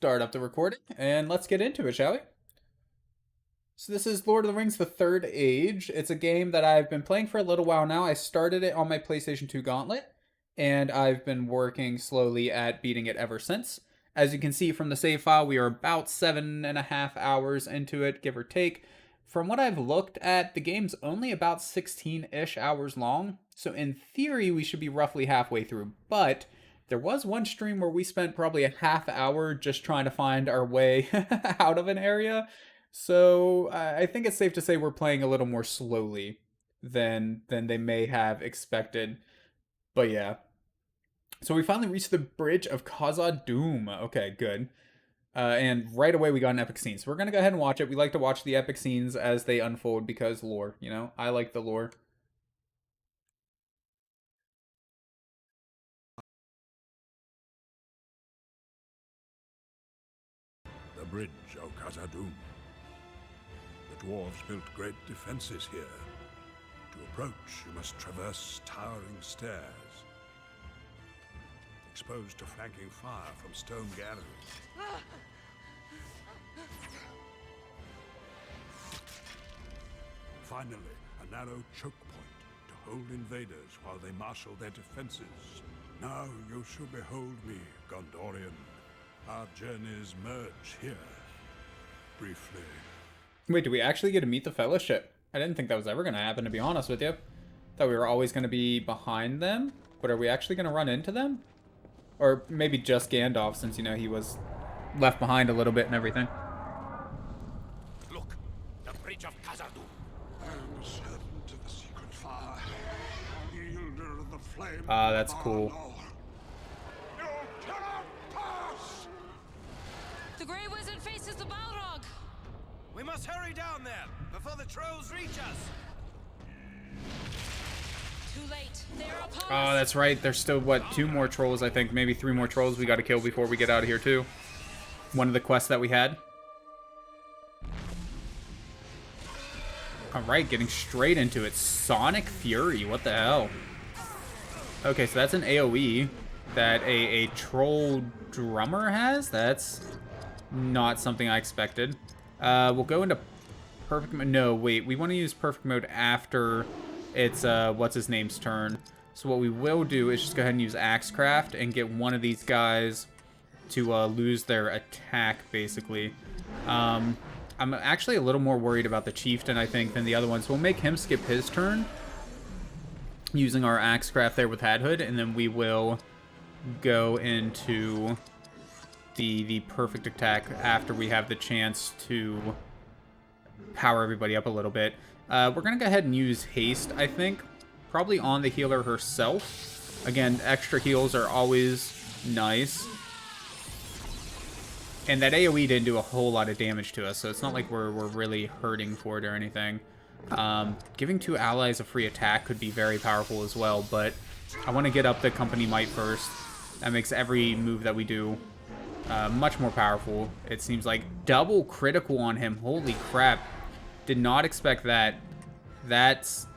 start up the recording and let's get into it, shall we? So this is Lord of the Rings: The Third Age. It's a game that I've been playing for a little while now. I started it on my PlayStation 2 Gauntlet, and I've been working slowly at beating it ever since. As you can see from the save file, we are about 7.5 hours into it, give or take. From what I've looked at, the game's only about 16-ish hours long, so in theory we should be roughly halfway through, but there was one stream where we spent probably a half hour just trying to find our way out of an area. So I think it's safe to say we're playing a little more slowly than they may have expected. But yeah. So we finally reached the bridge of Khazad-dûm. Okay, good. And right away we got an epic scene. So we're gonna go ahead and watch it. We like to watch the epic scenes as they unfold because lore, you know? I like the lore. The bridge of Khazad-dûm. The dwarves built great defenses here. To approach, you must traverse towering stairs, exposed to flanking fire from stone galleries. Finally, a narrow choke point to hold invaders while they marshal their defenses. Now you shall behold me, Gondorian. Our journeys merge here. Briefly. Wait, do we actually get to meet the Fellowship? I didn't think that was ever going to happen, to be honest with you. Thought we were always going to be behind them, but are we actually going to run into them? Or maybe just Gandalf, since, you know, he was left behind a little bit and everything. Look, the bridge of Khazad-dûm. I am a servant to the secret fire, a wielder of the flame. Ah, that's cool. You cannot pass! The Grey Wizard faces the Balrog! We must hurry down there before the trolls reach us. Too late. They're upon Oh, us. that's right. There's still, what, 2 more trolls, I think. Maybe 3 more trolls we got to kill before we get out of here, too. One of the quests that we had. Alright, getting straight into it. Sonic Fury. What the hell? Okay, so that's an AoE that a troll drummer has. That's not something I expected. We'll go into perfect mode. No, wait. We want to use perfect mode after it's, what's-his-name's turn. So what we will do is just go ahead and use Axecraft and get one of these guys to lose their attack, basically. I'm actually a little more worried about the Chieftain, I think, than the other ones. We'll make him skip his turn using our Axecraft there with Hadhood, and then we will go into the perfect attack after we have the chance to power everybody up a little bit. We're going to go ahead and use Haste, I think, probably on the healer herself. Again, extra heals are always nice. And that AoE didn't do a whole lot of damage to us, so it's not like we're really hurting for it or anything. Giving 2 allies a free attack could be very powerful as well, but I want to get up the Company Might first. That makes every move that we do much more powerful. It seems like double critical on him. Holy crap. Did not expect that. That's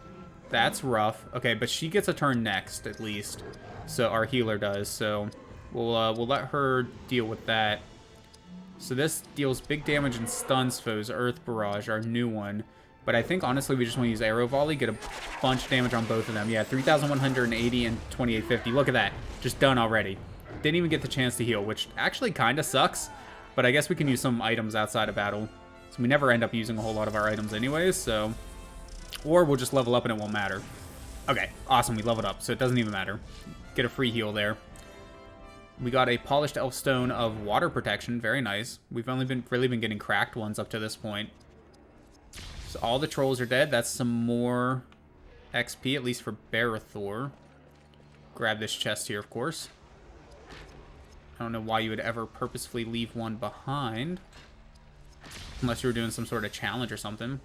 rough. Okay, but she gets a turn next, at least. So our healer does, so we'll let her deal with that. So this deals big damage and stuns foes. Earth Barrage, our new one. But I think, honestly, we just want to use Arrow Volley, get a bunch of damage on both of them. Yeah, 3,180 and 2,850. Look at that. Just done already. Didn't even get the chance to heal, which actually kind of sucks. But I guess we can use some items outside of battle. So we never end up using a whole lot of our items anyways, so... Or we'll just level up and it won't matter. Okay, awesome. We leveled up, so it doesn't even matter. Get a free heal there. We got a Polished Elfstone of Water Protection. Very nice. We've only really been getting cracked ones up to this point. So all the trolls are dead. That's some more XP, at least for Barithor. Grab this chest here, of course. I don't know why you would ever purposefully leave one behind. Unless you were doing some sort of challenge or something.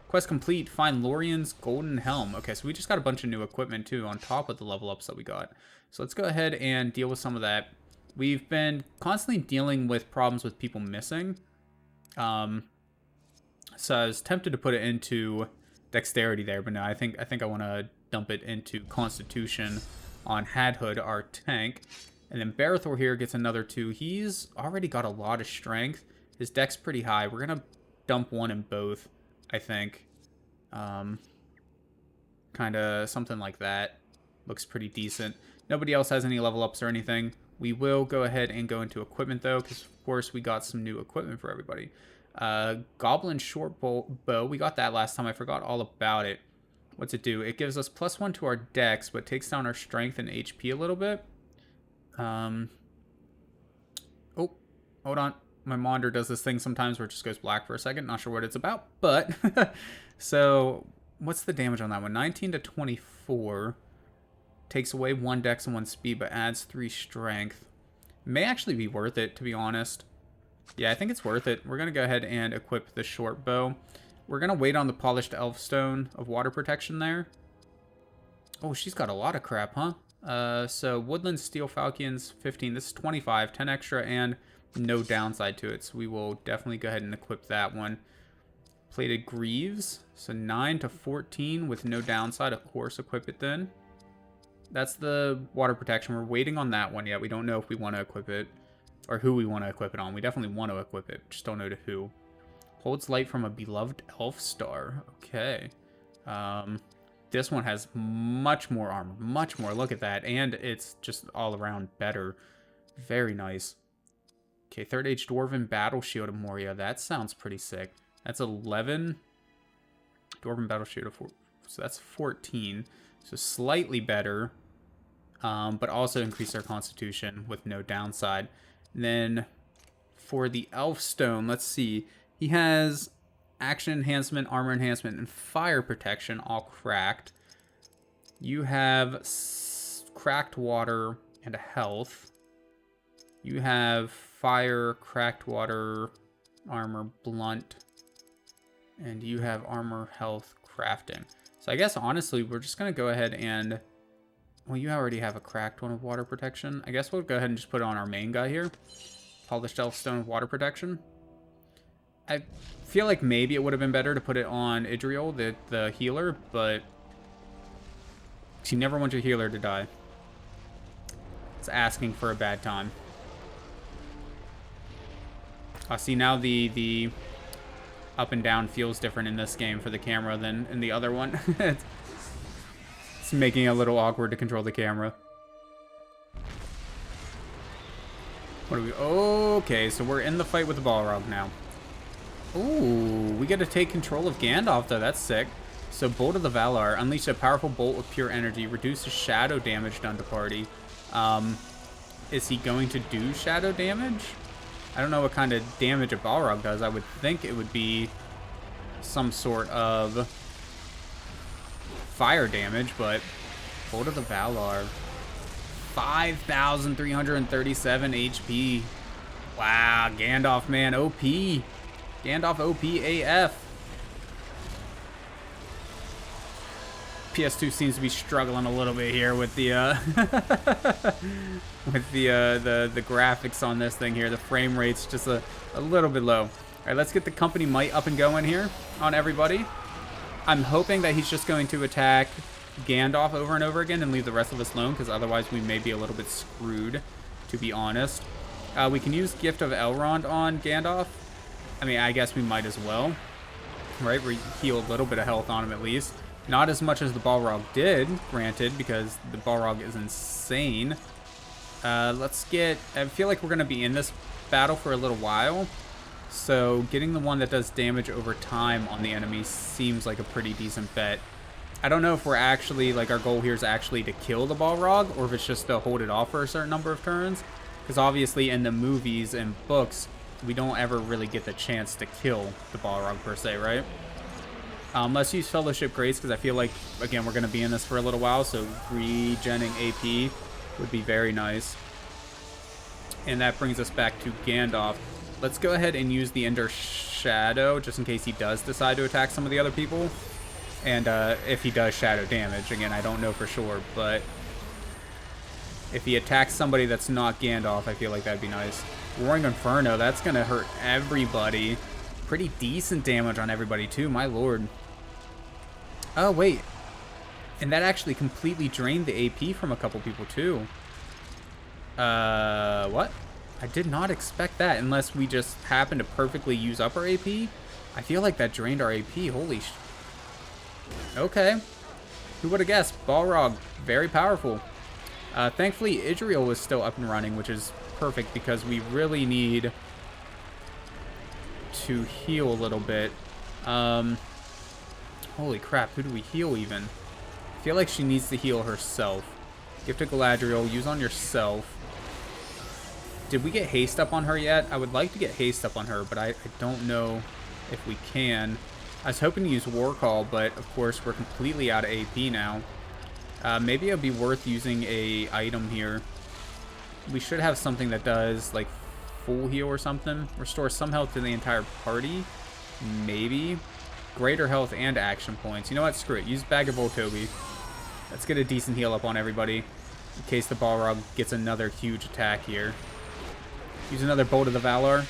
Quest complete. Find Lorien's Golden Helm. Okay, so we just got a bunch of new equipment, too, on top of the level ups that we got. So let's go ahead and deal with some of that. We've been constantly dealing with problems with people missing. So I was tempted to put it into Dexterity there, but no, I think I want to dump it into Constitution on Hadhood, our tank. And then Barathor here gets another 2. He's already got a lot of strength. His deck's pretty high. We're going to dump 1 in both, I think. Kind of something like that. Looks pretty decent. Nobody else has any level ups or anything. We will go ahead and go into equipment, though, because, of course, we got some new equipment for everybody. Goblin short bow. We got that last time. I forgot all about it. What's it do? It gives us +1 to our dex, but takes down our strength and HP a little bit. Oh, hold on. My monitor does this thing sometimes where it just goes black for a second. Not sure what it's about, but... So, what's the damage on that one? 19 to 24. Takes away 1 dex and 1 speed, but adds 3 strength. May actually be worth it, to be honest. Yeah, I think it's worth it. We're going to go ahead and equip the short bow. We're going to wait on the polished elfstone of water protection there. Oh, she's got a lot of crap, huh? So woodland steel falcons 15. This is 25, 10 extra, and no downside to it. So we will definitely go ahead and equip that one. Plated greaves, so 9 to 14 with no downside. Of course, equip it then. That's the water protection. We're waiting on that one yet. We don't know if we want to equip it or who we want to equip it on. We definitely want to equip it. Just don't know to who. Holds light from a beloved elf star. Okay. This one has much more armor. Much more. Look at that. And it's just all around better. Very nice. Okay, 3rd Age Dwarven Battle Shield of Moria. That sounds pretty sick. That's 11. Dwarven Battle Shield of 4. So that's 14. So slightly better. But also increase our constitution with no downside. And then for the Elf Stone, let's see. He has action enhancement, armor enhancement, and fire protection all cracked. You have cracked water and a health. You have fire, cracked water, armor, blunt. And you have armor, health, crafting. So I guess, honestly, we're just going to go ahead and... Well, you already have a cracked one of water protection. I guess we'll go ahead and just put it on our main guy here. Polished Elfstone of water protection. I feel like maybe it would have been better to put it on Idriel, the healer, but... You never want your healer to die. It's asking for a bad time. I see now the up and down feels different in this game for the camera than in the other one. It's making it a little awkward to control the camera. What do we... Okay, so we're in the fight with the Balrog now. Ooh, we get to take control of Gandalf, though. That's sick. So, Bolt of the Valar. Unleash a powerful bolt of pure energy. Reduces shadow damage done to party. Is he going to do shadow damage? I don't know what kind of damage a Balrog does. I would think it would be some sort of fire damage, but Bolt of the Valar. 5,337 HP. Wow, Gandalf, man, OP. Gandalf OP AF. PS2 seems to be struggling a little bit here with the with the graphics on this thing here. The frame rate's just a little bit low. All right, let's get the company might up and going here on everybody. I'm hoping that he's just going to attack Gandalf over and over again and leave the rest of us alone, because otherwise we may be a little bit screwed, to be honest. We can use Gift of Elrond on Gandalf. I mean, I guess we might as well. Right, we heal a little bit of health on him at least. Not as much as the Balrog did, granted, because the Balrog is insane. Let's get... I feel like we're going to be in this battle for a little while. So getting the one that does damage over time on the enemy seems like a pretty decent bet. I don't know if we're actually... Like, our goal here is actually to kill the Balrog, or if it's just to hold it off for a certain number of turns. Because obviously in the movies and books, we don't ever really get the chance to kill the Balrog per se, right? Let's use Fellowship Grace, because I feel like, again, we're going to be in this for a little while, so regenning AP would be very nice. And that brings us back to Gandalf. Let's go ahead and use the Ender Shadow, just in case he does decide to attack some of the other people. And if he does shadow damage, again, I don't know for sure, but if he attacks somebody that's not Gandalf, I feel like that'd be nice. Roaring Inferno, that's going to hurt everybody. Pretty decent damage on everybody, too, my lord. Oh, wait. And that actually completely drained the AP from a couple people, too. What? I did not expect that unless we just happen to perfectly use up our AP. I feel like that drained our AP. Holy sh... Okay. Who would have guessed? Balrog, very powerful. Thankfully, Idriel was still up and running, which is perfect because we really need to heal a little bit. Holy crap, who do we heal even? I feel like she needs to heal herself. Gift to Galadriel, use on yourself. Did we get haste up on her yet? I would like to get haste up on her, but I don't know if we can. I was hoping to use War Call, but of course we're completely out of AP now. Maybe it'd be worth using a item here. We should have something that does like full heal or something. Restore some health to the entire party. Maybe. Greater health and action points. You know what? Screw it. Use Bag of Voltobi. Let's get a decent heal up on everybody in case the Balrog gets another huge attack here. Use another Bolt of the Valar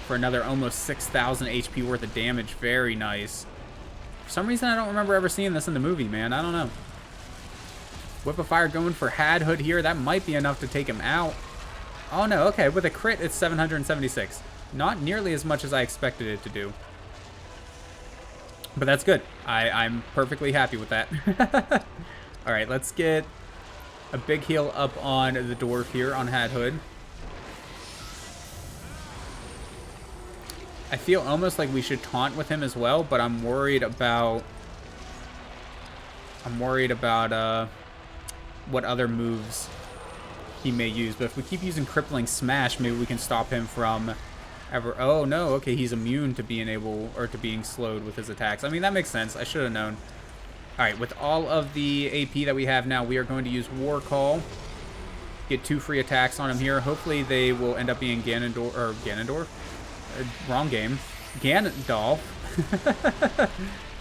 for another almost 6,000 HP worth of damage. Very nice. For some reason, I don't remember ever seeing this in the movie, man. I don't know. Whip of Fire going for Hadhood here. That might be enough to take him out. Oh, no. Okay, with a crit, it's 776. Not nearly as much as I expected it to do. But that's good. I'm perfectly happy with that. All right, let's get a big heal up on the dwarf here on Hadhood. I feel almost like we should taunt with him as well, but I'm worried about what other moves he may use. But if we keep using Crippling Smash, maybe we can stop him from ever... Oh, no. Okay, he's immune to being able... or to being slowed with his attacks. I mean, that makes sense. I should have known. Alright, with all of the AP that we have now, we are going to use War Call. Get 2 free attacks on him here. Hopefully they will end up being Ganondorf... or Ganondorf? Wrong game. Gandalf.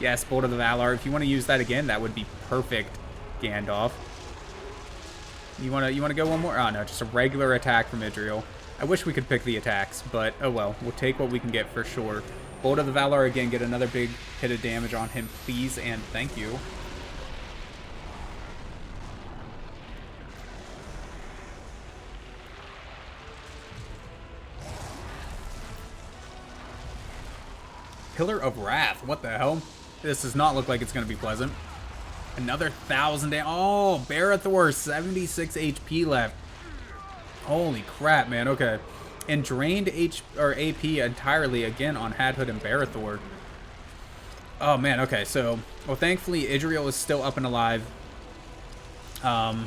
Yes, Bolt of the Valar. If you want to use that again, that would be perfect, Gandalf. You wanna go one more? Oh, no, just a regular attack from Idriel. I wish we could pick the attacks, but oh well. We'll take what we can get for sure. Bolt of the Valar again, get another big hit of damage on him, please, and thank you. Pillar of Wrath, what the hell? This does not look like it's going to be pleasant. Another 1,000 damage. Oh, Barethor, 76 HP left. Holy crap, man. Okay. And drained AP entirely again on Hadhood and Barethor. Oh, man. Okay, so... Well, thankfully, Idriel is still up and alive. I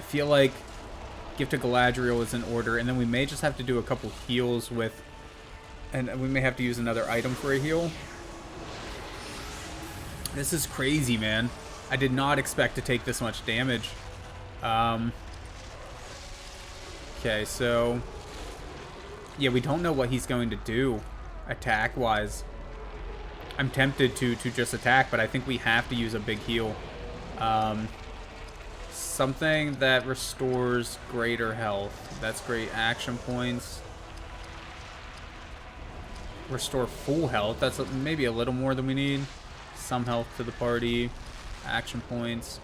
feel like Gift to Galadriel is in order. And then we may just have to do a couple heals with... And we may have to use another item for a heal. This is crazy, man. I did not expect to take this much damage. Okay, so... Yeah, we don't know what he's going to do attack-wise. I'm tempted to just attack, but I think we have to use a big heal. Something that restores greater health. That's great. Action points. Restore full health. That's maybe a little more than we need. Some health to the party. Action points.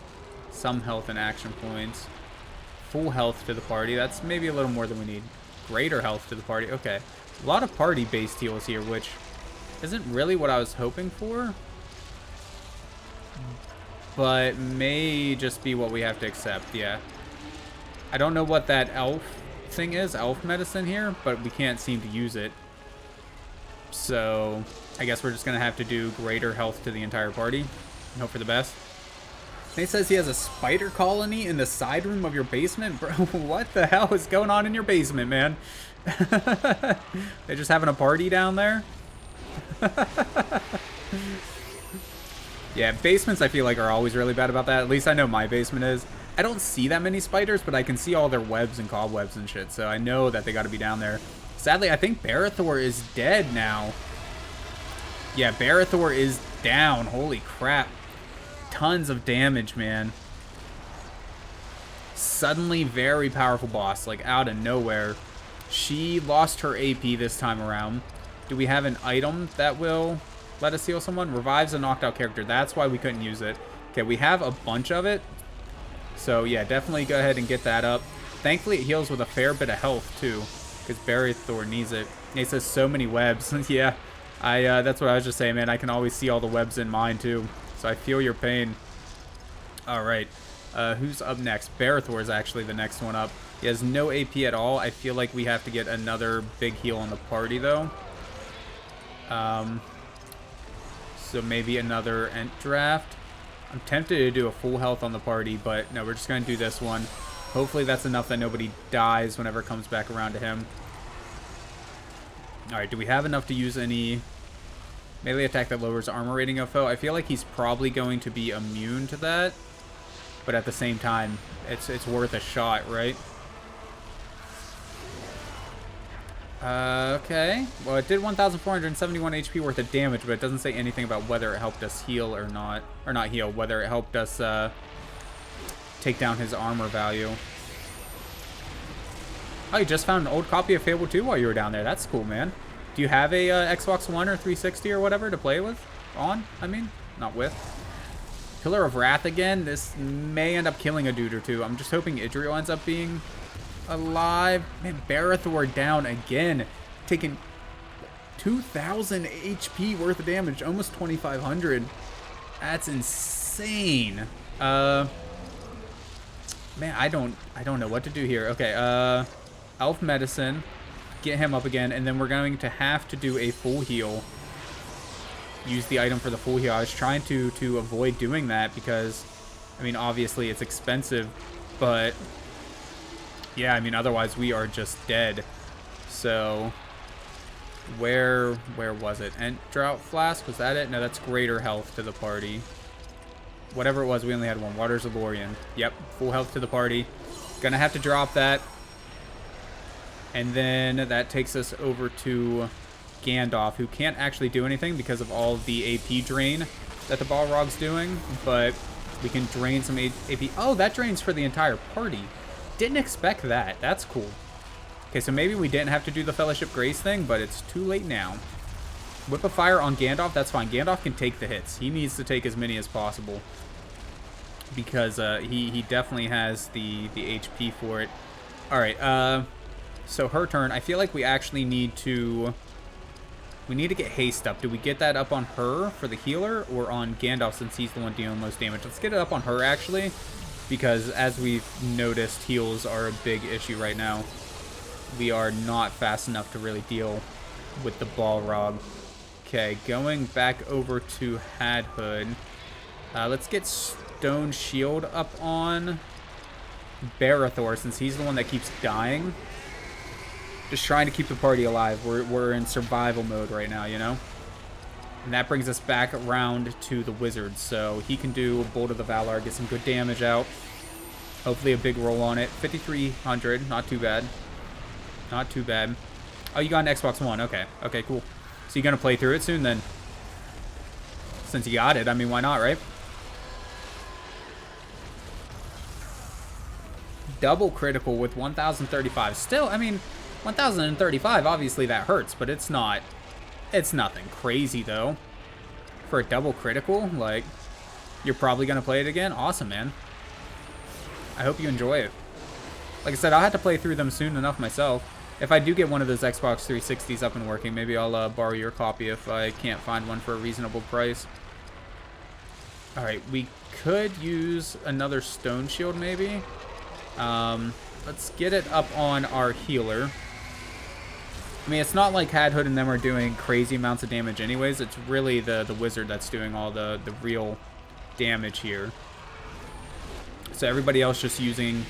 Some health and action points. Full health to the party. That's maybe a little more than we need. Greater health to the party. Okay. A lot of party-based heals here, which isn't really what I was hoping for. But may just be what we have to accept, yeah. I don't know what that elf thing is, elf medicine here, but we can't seem to use it. So, I guess we're just going to have to do greater health to the entire party and hope for the best. He says he has a spider colony in the side room of your basement. Bro, what the hell is going on in your basement, man? They're just having a party down there? Yeah, basements I feel like are always really bad about that. At least I know my basement is. I don't see that many spiders, but I can see all their webs and cobwebs and shit, so I know that they got to be down there. Sadly, I think Barethor is dead now. Yeah, Barethor is down. Holy crap. Tons of damage, man. Suddenly very powerful boss, like out of nowhere. She lost her AP this time around. Do we have an item that will let us heal someone? Revives a knocked out character. That's why we couldn't use it. Okay, we have a bunch of it. So yeah, definitely go ahead and get that up. Thankfully, it heals with a fair bit of health too, because Barithor needs it. He says so many webs. Yeah, that's what I was just saying, man. I can always see all the webs in mine too, so I feel your pain. All right, who's up next? Barithor is actually the next one up. He has no AP at all. I feel like we have to get another big heal on the party though. So maybe another Ent draft. I'm tempted to do a full health on the party, but no, we're just going to do this one. Hopefully that's enough that nobody dies whenever it comes back around to him. Alright, do we have enough to use any melee attack that lowers armor rating of foe? I feel like he's probably going to be immune to that, but at the same time, it's worth a shot, right? Okay. Well, it did 1,471 HP worth of damage, but it doesn't say anything about whether it helped us heal or not. Or not heal, whether it helped us take down his armor value. Oh, you just found an old copy of Fable 2 while you were down there. That's cool, man. Do you have a Xbox One or 360 or whatever to play with? I mean, not with. Pillar of Wrath again. This may end up killing a dude or two. I'm just hoping Idriel ends up being alive. Man, Barithor down again, taking 2,000 HP worth of damage, almost 2,500. That's insane. Man, I don't know what to do here. Okay, Elf Medicine, get him up again, and then we're going to have to do a full heal. Use the item for the full heal. I was trying to avoid doing that because, I mean, obviously it's expensive, but yeah, I mean, otherwise we are just dead. So, where was it? And Drought Flask, was that it? No, that's greater health to the party. Whatever it was, we only had one. Waters of Lorien. Yep, full health to the party. Gonna have to drop that. And then that takes us over to Gandalf, who can't actually do anything because of all the AP drain that the Balrog's doing. But we can drain some AP. Oh, that drains for the entire party. Didn't expect that. That's cool. Okay, so maybe we didn't have to do the Fellowship Grace thing, but it's too late now. Whip of Fire on Gandalf, that's fine. Gandalf can take the hits. He needs to take as many as possible because he definitely has the HP for it. All right, so her turn. I feel like we actually need to get haste up. Do we get that up on her for the healer or on Gandalf since he's the one dealing most damage? Let's get it up on her actually, because as we've noticed, heals are a big issue right now. We are not fast enough to really deal with the Balrog. Okay, going back over to Hadhood. Let's get Stone Shield up on Barithor since he's the one that keeps dying. Just trying to keep the party alive. We're in survival mode right now, you know? And that brings us back around to the wizard. So he can do Bolt of the Valar, get some good damage out. Hopefully a big roll on it. 5,300, not too bad. Not too bad. Oh, you got an Xbox One. Okay. Okay, cool. So you're going to play through it soon then? Since you got it, I mean, why not, right? Double critical with 1,035. Still, I mean, 1,035, obviously that hurts, but it's not... It's nothing crazy, though. For a double critical, like, you're probably going to play it again? Awesome, man. I hope you enjoy it. Like I said, I'll have to play through them soon enough myself. If I do get one of those Xbox 360s up and working, maybe I'll borrow your copy if I can't find one for a reasonable price. Alright, we could use another Stone Shield, maybe. Let's get it up on our healer. I mean, it's not like Hadhood and them are doing crazy amounts of damage anyways. It's really the wizard that's doing all the real damage here. So everybody else just using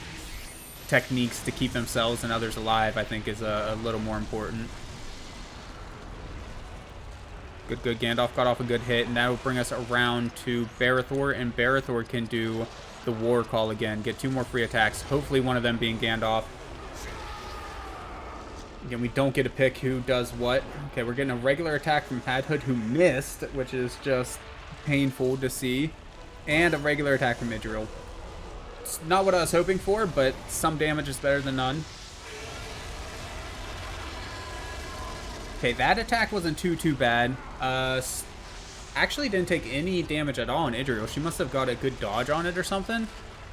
techniques to keep themselves and others alive, I think, is a little more important. Good. Gandalf got off a good hit, and that will bring us around to Barithor, and Barithor can do the War Call again. Get 2 more free attacks, hopefully one of them being Gandalf. Again, we don't get to pick who does what. Okay, we're getting a regular attack from Hadhood, who missed, which is just painful to see, and a regular attack from Idriel. It's not what I was hoping for, but some damage is better than none. Okay, that attack wasn't too bad. Actually didn't take any damage at all on Idriel. She must have got a good dodge on it or something.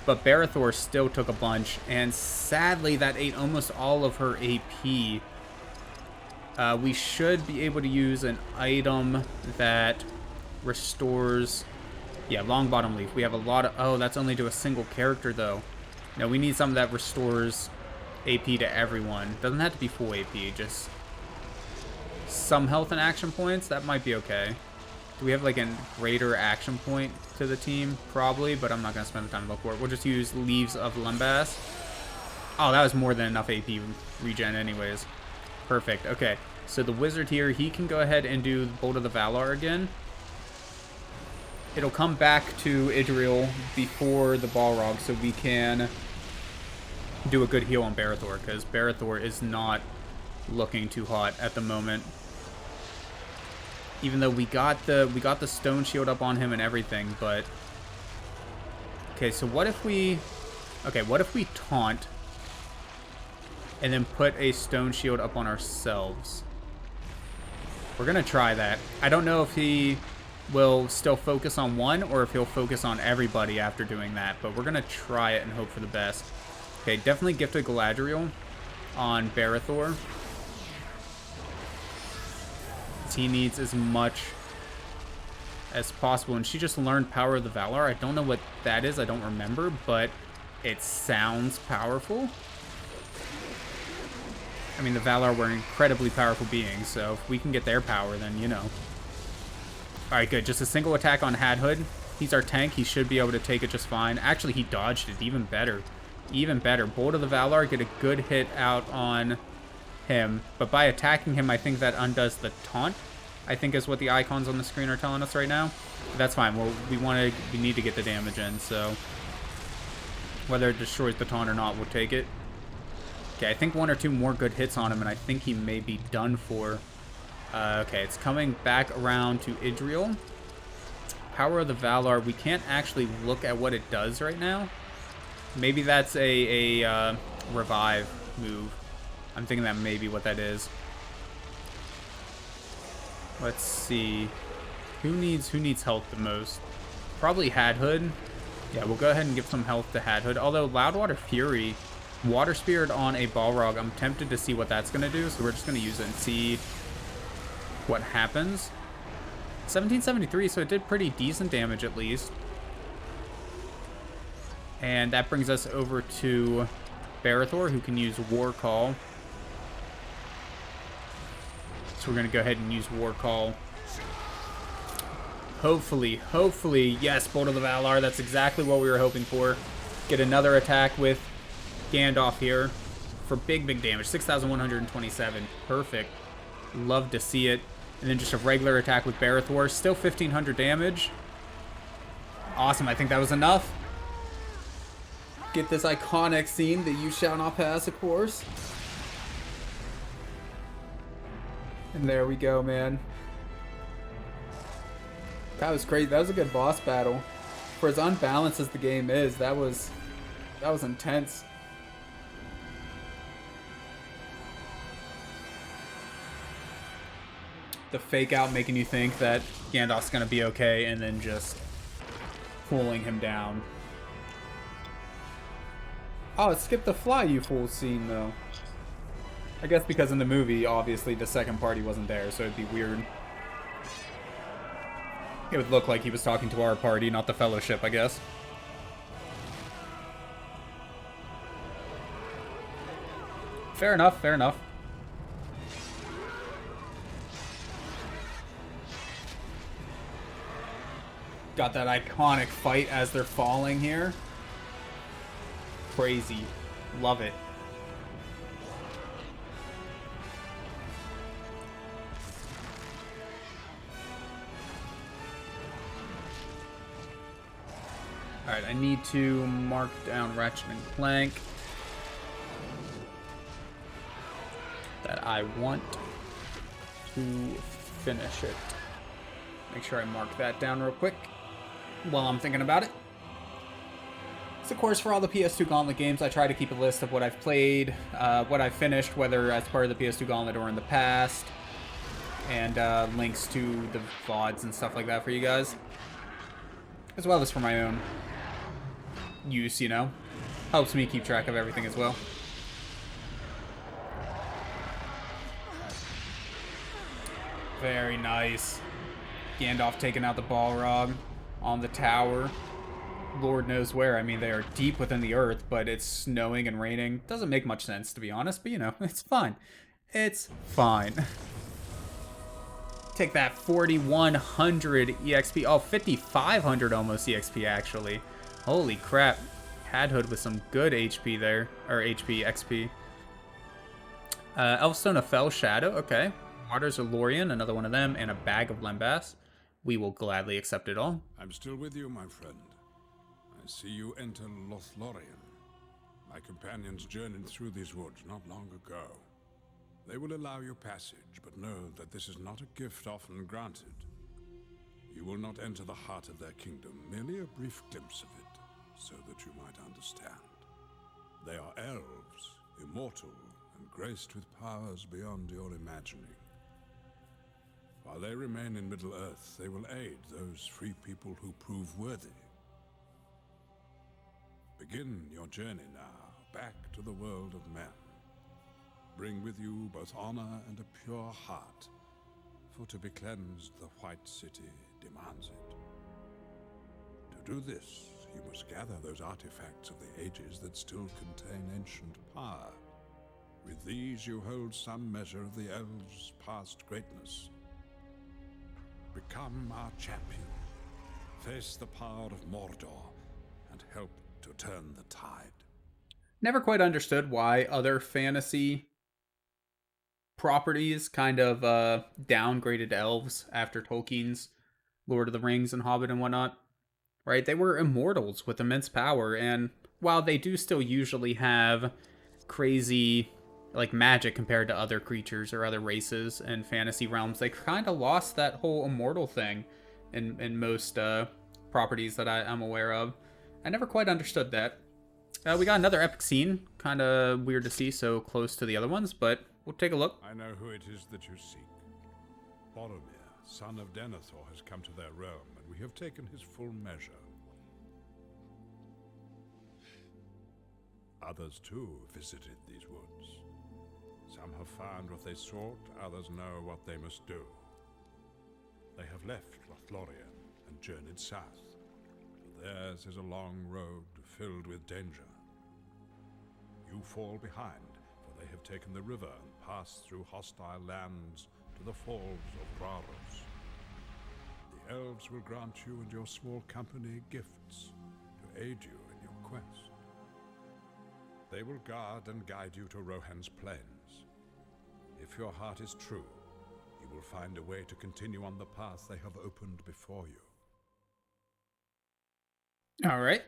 but Barathor still took a bunch, and sadly that ate almost all of her AP. We should be able to use an item that restores... Yeah, long bottom leaf. We have a lot of... Oh, that's only to a single character, though. No, we need something that restores AP to everyone. Doesn't have to be full AP, just some health and action points. That might be okay. Do we have, like, a greater action point to the team? Probably, but I'm not going to spend the time to look for it. We'll just use Leaves of Lembas. Oh, that was more than enough AP regen anyways. Perfect. Okay, so the wizard here, he can go ahead and do Bolt of the Valar again. It'll come back to Idril before the Balrog, so we can do a good heal on Barathor, because Barathor is not looking too hot at the moment. Even though we got the stone shield up on him and everything, but okay, so what if we taunt and then put a stone shield up on ourselves? We're gonna try that. I don't know if he will still focus on one or if he'll focus on everybody after doing that, but we're gonna try it and hope for the best. Okay, definitely Gifted Galadriel on Barathor. He needs as much as possible, and she just learned Power of the Valar. I don't know what that is, I don't remember, but it sounds powerful. I mean, the Valar were incredibly powerful beings, so if we can get their power, then, you know. Alright, good. Just a single attack on Hadhood. He's our tank. He should be able to take it just fine. Actually, he dodged it. Even better. Even better. Bolt of the Valar, get a good hit out on him. But by attacking him, I think that undoes the taunt, I think is what the icons on the screen are telling us right now. But that's fine. Well, we need to get the damage in, so whether it destroys the taunt or not, we'll take it. Okay, I think one or two more good hits on him, and I think he may be done for. Okay, it's coming back around to Idril. Power of the Valar, we can't actually look at what it does right now. Maybe that's a revive move. I'm thinking that may be what that is. Let's see. Who needs health the most? Probably Hadhood. Yeah, we'll go ahead and give some health to Hadhood. Although Loudwater Fury, Water Spirit on a Balrog, I'm tempted to see what that's going to do, so we're just going to use it and see what happens. 1773, so it did pretty decent damage at least. And that brings us over to Barathor, who can use War Call. So we're going to go ahead and use War Call. Hopefully, yes, Bolt of the Valar, that's exactly what we were hoping for. Get another attack with Gandalf here for big damage. 6,127. Perfect. Love to see it. And then just a regular attack with Barathor. Still 1,500 damage. Awesome. I think that was enough. Get this iconic scene that you shall not pass, of course. And there we go, man. That was crazy. That was a good boss battle. For as unbalanced as the game is, that was intense. The fake out making you think that Gandalf's gonna be okay, and then just pulling him down. Oh, it skipped the fly you fool scene though. I guess because in the movie, obviously the second party wasn't there, so it'd be weird. It would look like he was talking to our party, not the Fellowship, I guess. Fair enough, fair enough. Got that iconic fight as they're falling here. Crazy. Love it. Alright, I need to mark down Ratchet and Clank. That I want to finish it. Make sure I mark that down real quick while I'm thinking about it. So, of course, for all the PS2 Gauntlet games, I try to keep a list of what I've played, what I've finished, whether as part of the PS2 Gauntlet or in the past, and links to the VODs and stuff like that for you guys, as well as for my own. use, you know? Helps me keep track of everything as well. Very nice. Gandalf taking out the Balrog on the tower. Lord knows where. I mean, they are deep within the earth, but it's snowing and raining. Doesn't make much sense, to be honest, but you know, it's fine. It's fine. Take that 4,100 EXP. Oh, 5,500 almost EXP, actually. Holy crap. Hadhood with some good HP there. Or HP, XP. Elfstone of Fell Shadow. Okay. Waters of Lorien, another one of them, and a bag of Lembas. We will gladly accept it all. I'm still with you, my friend. I see you enter Lothlorien. My companions journeyed through these woods not long ago. They will allow you passage, but know that this is not a gift often granted. You will not enter the heart of their kingdom, merely a brief glimpse of it, so that you might understand. They are elves, immortal, and graced with powers beyond your imagining. While they remain in Middle-earth, they will aid those free people who prove worthy. Begin your journey now, back to the world of men. Bring with you both honor and a pure heart, for to be cleansed the White City demands it. To do this, you must gather those artifacts of the ages that still contain ancient power. With these you hold some measure of the elves' past greatness. Become our champion. Face the power of Mordor and help to turn the tide. Never quite understood why other fantasy properties kind of downgraded elves after Tolkien's Lord of the Rings and Hobbit and whatnot. Right? They were immortals with immense power, and while they do still usually have crazy like magic compared to other creatures or other races and fantasy realms, they kind of lost that whole immortal thing in most properties that I'm aware of. I never quite understood that. We got another epic scene, kind of weird to see so close to the other ones, but we'll take a look. I know who it is that you seek. Boromir, son of Denethor, has come to their realm, and we have taken his full measure. Others, too, visited these woods. Some have found what they sought, others know what they must do. They have left Lothlorien and journeyed south. But theirs is a long road filled with danger. You fall behind, for they have taken the river and passed through hostile lands to the falls of Braros. The elves will grant you and your small company gifts to aid you in your quest. They will guard and guide you to Rohan's plains. If your heart is true, you will find a way to continue on the path they have opened before you. All right.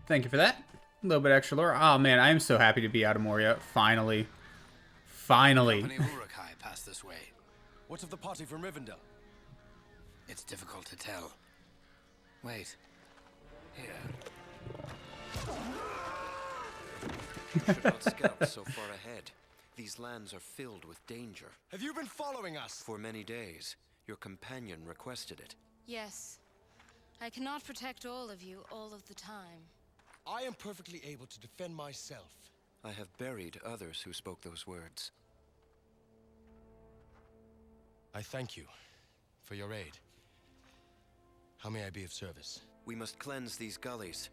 Thank you for that. A little bit extra lore. Oh man, I am so happy to be out of Moria. Finally. Finally. Company Uruk-hai passed this way. What of the party from Rivendell? It's difficult to tell. Wait. Here. You should not scout so far ahead. These lands are filled with danger. Have you been following us? For many days. Your companion requested it. Yes. I cannot protect all of you all of the time. I am perfectly able to defend myself. I have buried others who spoke those words. I thank you for your aid. How may I be of service? We must cleanse these gullies.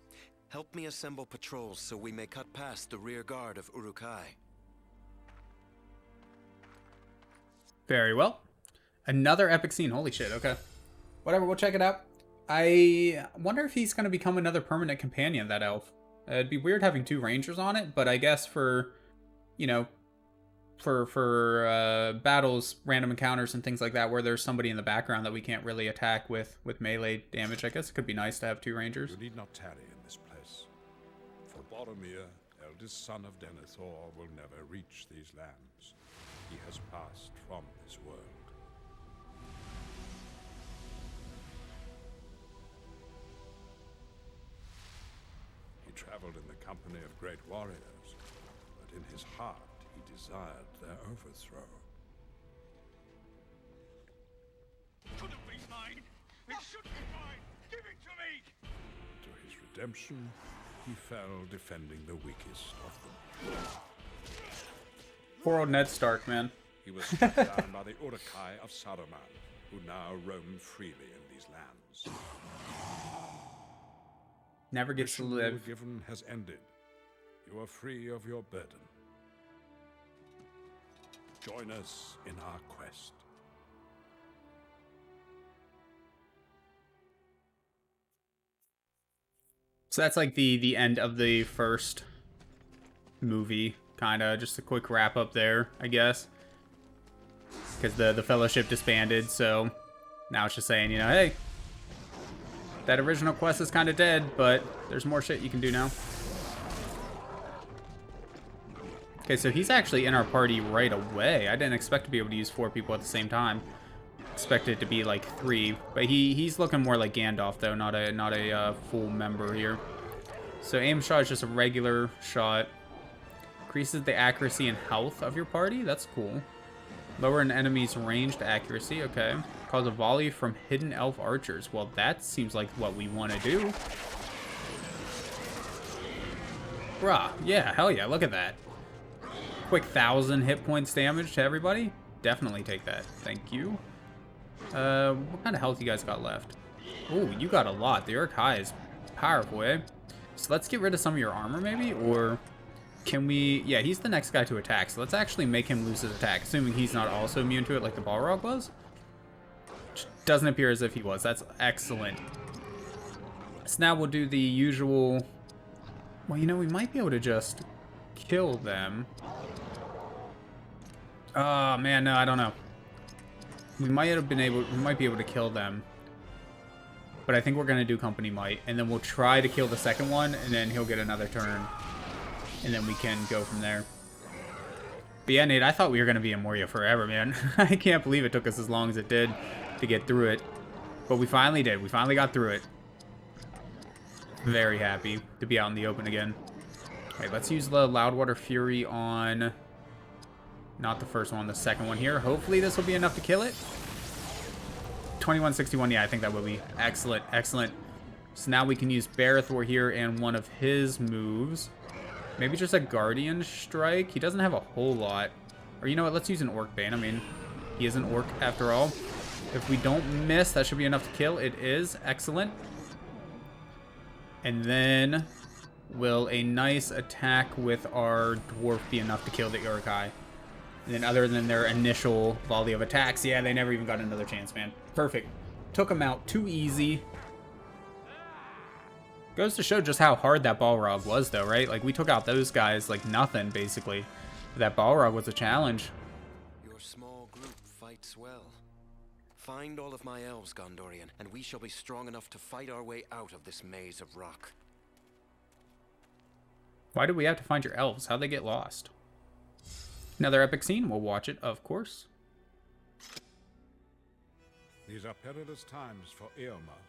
Help me assemble patrols so we may cut past the rear guard of Uruk-hai. Very well. Another epic scene. Holy shit. Okay. Whatever. We'll check it out. I wonder if he's going to become another permanent companion, that elf. It'd be weird having two rangers on it, but I guess for, you know, for battles, random encounters, and things like that, where there's somebody in the background that we can't really attack with melee damage, I guess it could be nice to have two rangers. You need not tarry in this place. For Boromir, eldest son of Denethor, will never reach these lands. He has passed from this world. He traveled in the company of great warriors, but in his heart he desired their overthrow. Couldn't be mine. It should be mine. Give it to me. redemption, he fell defending the weakest of them. Poor old Ned Stark, man. He was struck down by the Urukai of Saruman, who now roam freely in these lands. Never gets to The mission you live. were given has ended. You are free of your burden. Join us in our quest. So that's like the end of the first movie, kind of. Just a quick wrap up there, I guess. Because the Fellowship disbanded, so now it's just saying, you know, hey, that original quest is kind of dead, but there's more shit you can do now. Okay, so he's actually in our party right away. I didn't expect to be able to use 4 people at the same time. Expected it to be like 3, but he's looking more like Gandalf though, not a full member here. So aim shot is just a regular shot. Increases the accuracy and health of your party. That's cool. Lower an enemy's ranged accuracy. Okay. Cause a volley from hidden elf archers. Well, that seems like what we want to do. Bruh. Yeah. Hell yeah. Look at that. Quick 1,000 hit points damage to everybody. Definitely take that. Thank you. What kind of health you guys got left? Oh, you got a lot. The Uruk-hai is powerful, eh? So let's get rid of some of your armor, maybe? Or can we... Yeah, he's the next guy to attack. So let's actually make him lose his attack, assuming he's not also immune to it like the Balrog was. Which doesn't appear as if he was. That's excellent. So now we'll do the usual... Well, you know, we might be able to just kill them. Oh, man, no, I don't know. We might be able to kill them. But I think we're going to do Company Might. And then we'll try to kill the second one. And then he'll get another turn. And then we can go from there. But yeah, Nate, I thought we were going to be in Moria forever, man. I can't believe it took us as long as it did to get through it. But we finally did. We finally got through it. Very happy to be out in the open again. Alright, let's use the Loudwater Fury on... Not the first one, the second one here. Hopefully this will be enough to kill it. 2161, yeah, I think that will be. Excellent, excellent. So now we can use Barathor here and one of his moves. Maybe just a Guardian Strike. He doesn't have a whole lot. Or you know what, let's use an Orc Bane. I mean, he is an Orc after all. If we don't miss, that should be enough to kill. It is. Excellent. And then will a nice attack with our Dwarf be enough to kill the Uruk-hai? And then other than their initial volley of attacks, yeah, they never even got another chance, man. Perfect. Took them out too easy. Goes to show just how hard that Balrog was, though, right? Like, we took out those guys like nothing, basically. That Balrog was a challenge. Your small group fights well. Find all of my elves, Gondorian, and we shall be strong enough to fight our way out of this maze of rock. Why do we have to find your elves? How'd they get lost? Another epic scene. We'll watch it, of course. These are perilous times for Eomer,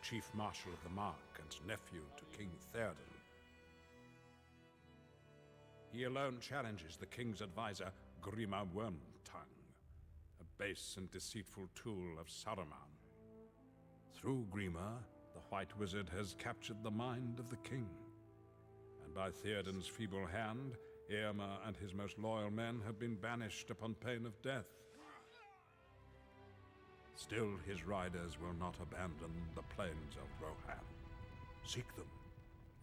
Chief Marshal of the Mark and nephew to King Theoden. He alone challenges the king's advisor, Grima Wormtongue, a base and deceitful tool of Saruman. Through Grima, the White Wizard has captured the mind of the king. And by Theoden's feeble hand, Eomer and his most loyal men have been banished upon pain of death. Still, his riders will not abandon the plains of Rohan. Seek them,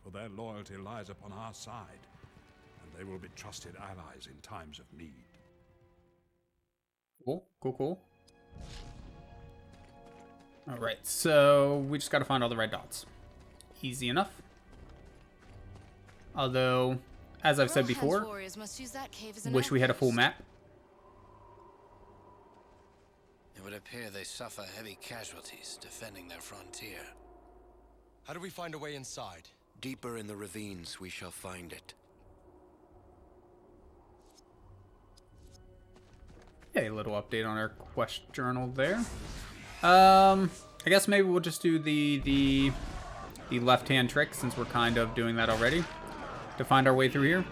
for their loyalty lies upon our side, and they will be trusted allies in times of need. Cool, cool, cool. Alright, so we just gotta find all the red dots. Easy enough. Although, as I've said before, wish we had a full map. It would appear they suffer heavy casualties defending their frontier. How do we find a way inside? Deeper in the ravines we shall find it. Okay, a little update on our quest journal there. I guess maybe we'll just do the left-hand trick since we're kind of doing that already to find our way through here.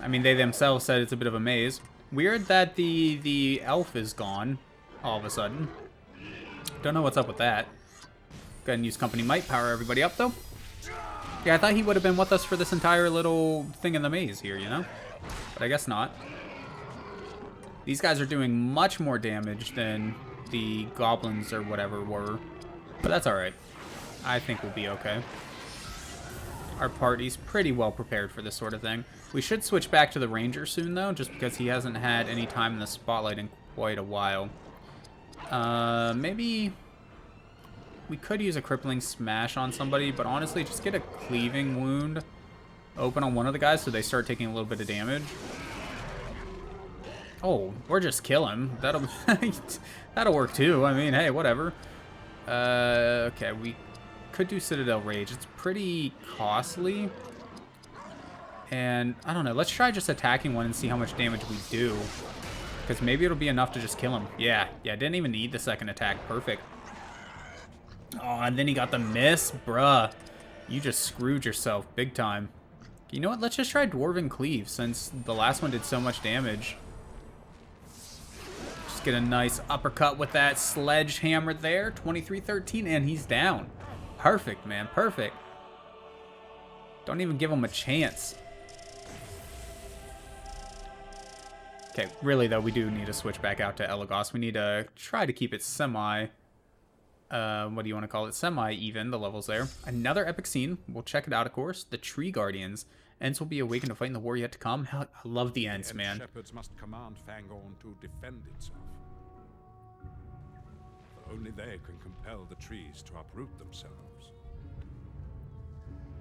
I mean, they themselves said it's a bit of a maze. Weird that the elf is gone all of a sudden. Don't know what's up with that. Go ahead and use Company Might. Power everybody up, though. Yeah, I thought he would have been with us for this entire little thing in the maze here, you know? But I guess not. These guys are doing much more damage than the goblins or whatever were. But that's alright. I think we'll be okay. Our party's pretty well prepared for this sort of thing. We should switch back to the ranger soon, though, just because he hasn't had any time in the spotlight in quite a while. Maybe we could use a crippling smash on somebody, but honestly, just get a cleaving wound open on one of the guys so they start taking a little bit of damage. Oh, or just kill him. That'll work too. I mean, hey, whatever. Okay, we could do Citadel Rage. It's pretty costly. And, I don't know, let's try just attacking one and see how much damage we do. Because maybe it'll be enough to just kill him. Yeah, didn't even need the second attack. Perfect. Oh, and then he got the miss? Bruh. You just screwed yourself big time. You know what? Let's just try Dwarven Cleave, since the last one did so much damage. Just get a nice uppercut with that sledgehammer there. 23-13, and he's down. Perfect, man. Perfect. Don't even give him a chance. Okay, really, though, we do need to switch back out to Elagos. We need to try to keep it semi... what do you want to call it? Semi-even, the levels there. Another epic scene. We'll check it out, of course. The Tree Guardians. Ents will be awakened to fight in the war yet to come. Hell, I love the Ents, man. Shepherds must command Fangorn to defend itself. For only they can compel the trees to uproot themselves.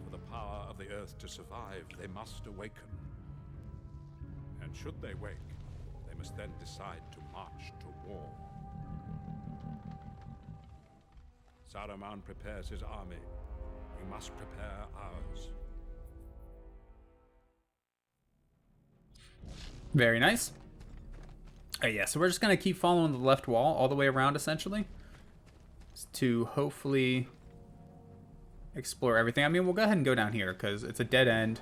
For the power of the earth to survive, they must awaken. And should they wake, they must then decide to march to war. Saruman prepares his army. We must prepare ours. Very nice. Oh, yeah, so we're just going to keep following the left wall all the way around, essentially, to hopefully explore everything. I mean, we'll go ahead and go down here, because it's a dead end.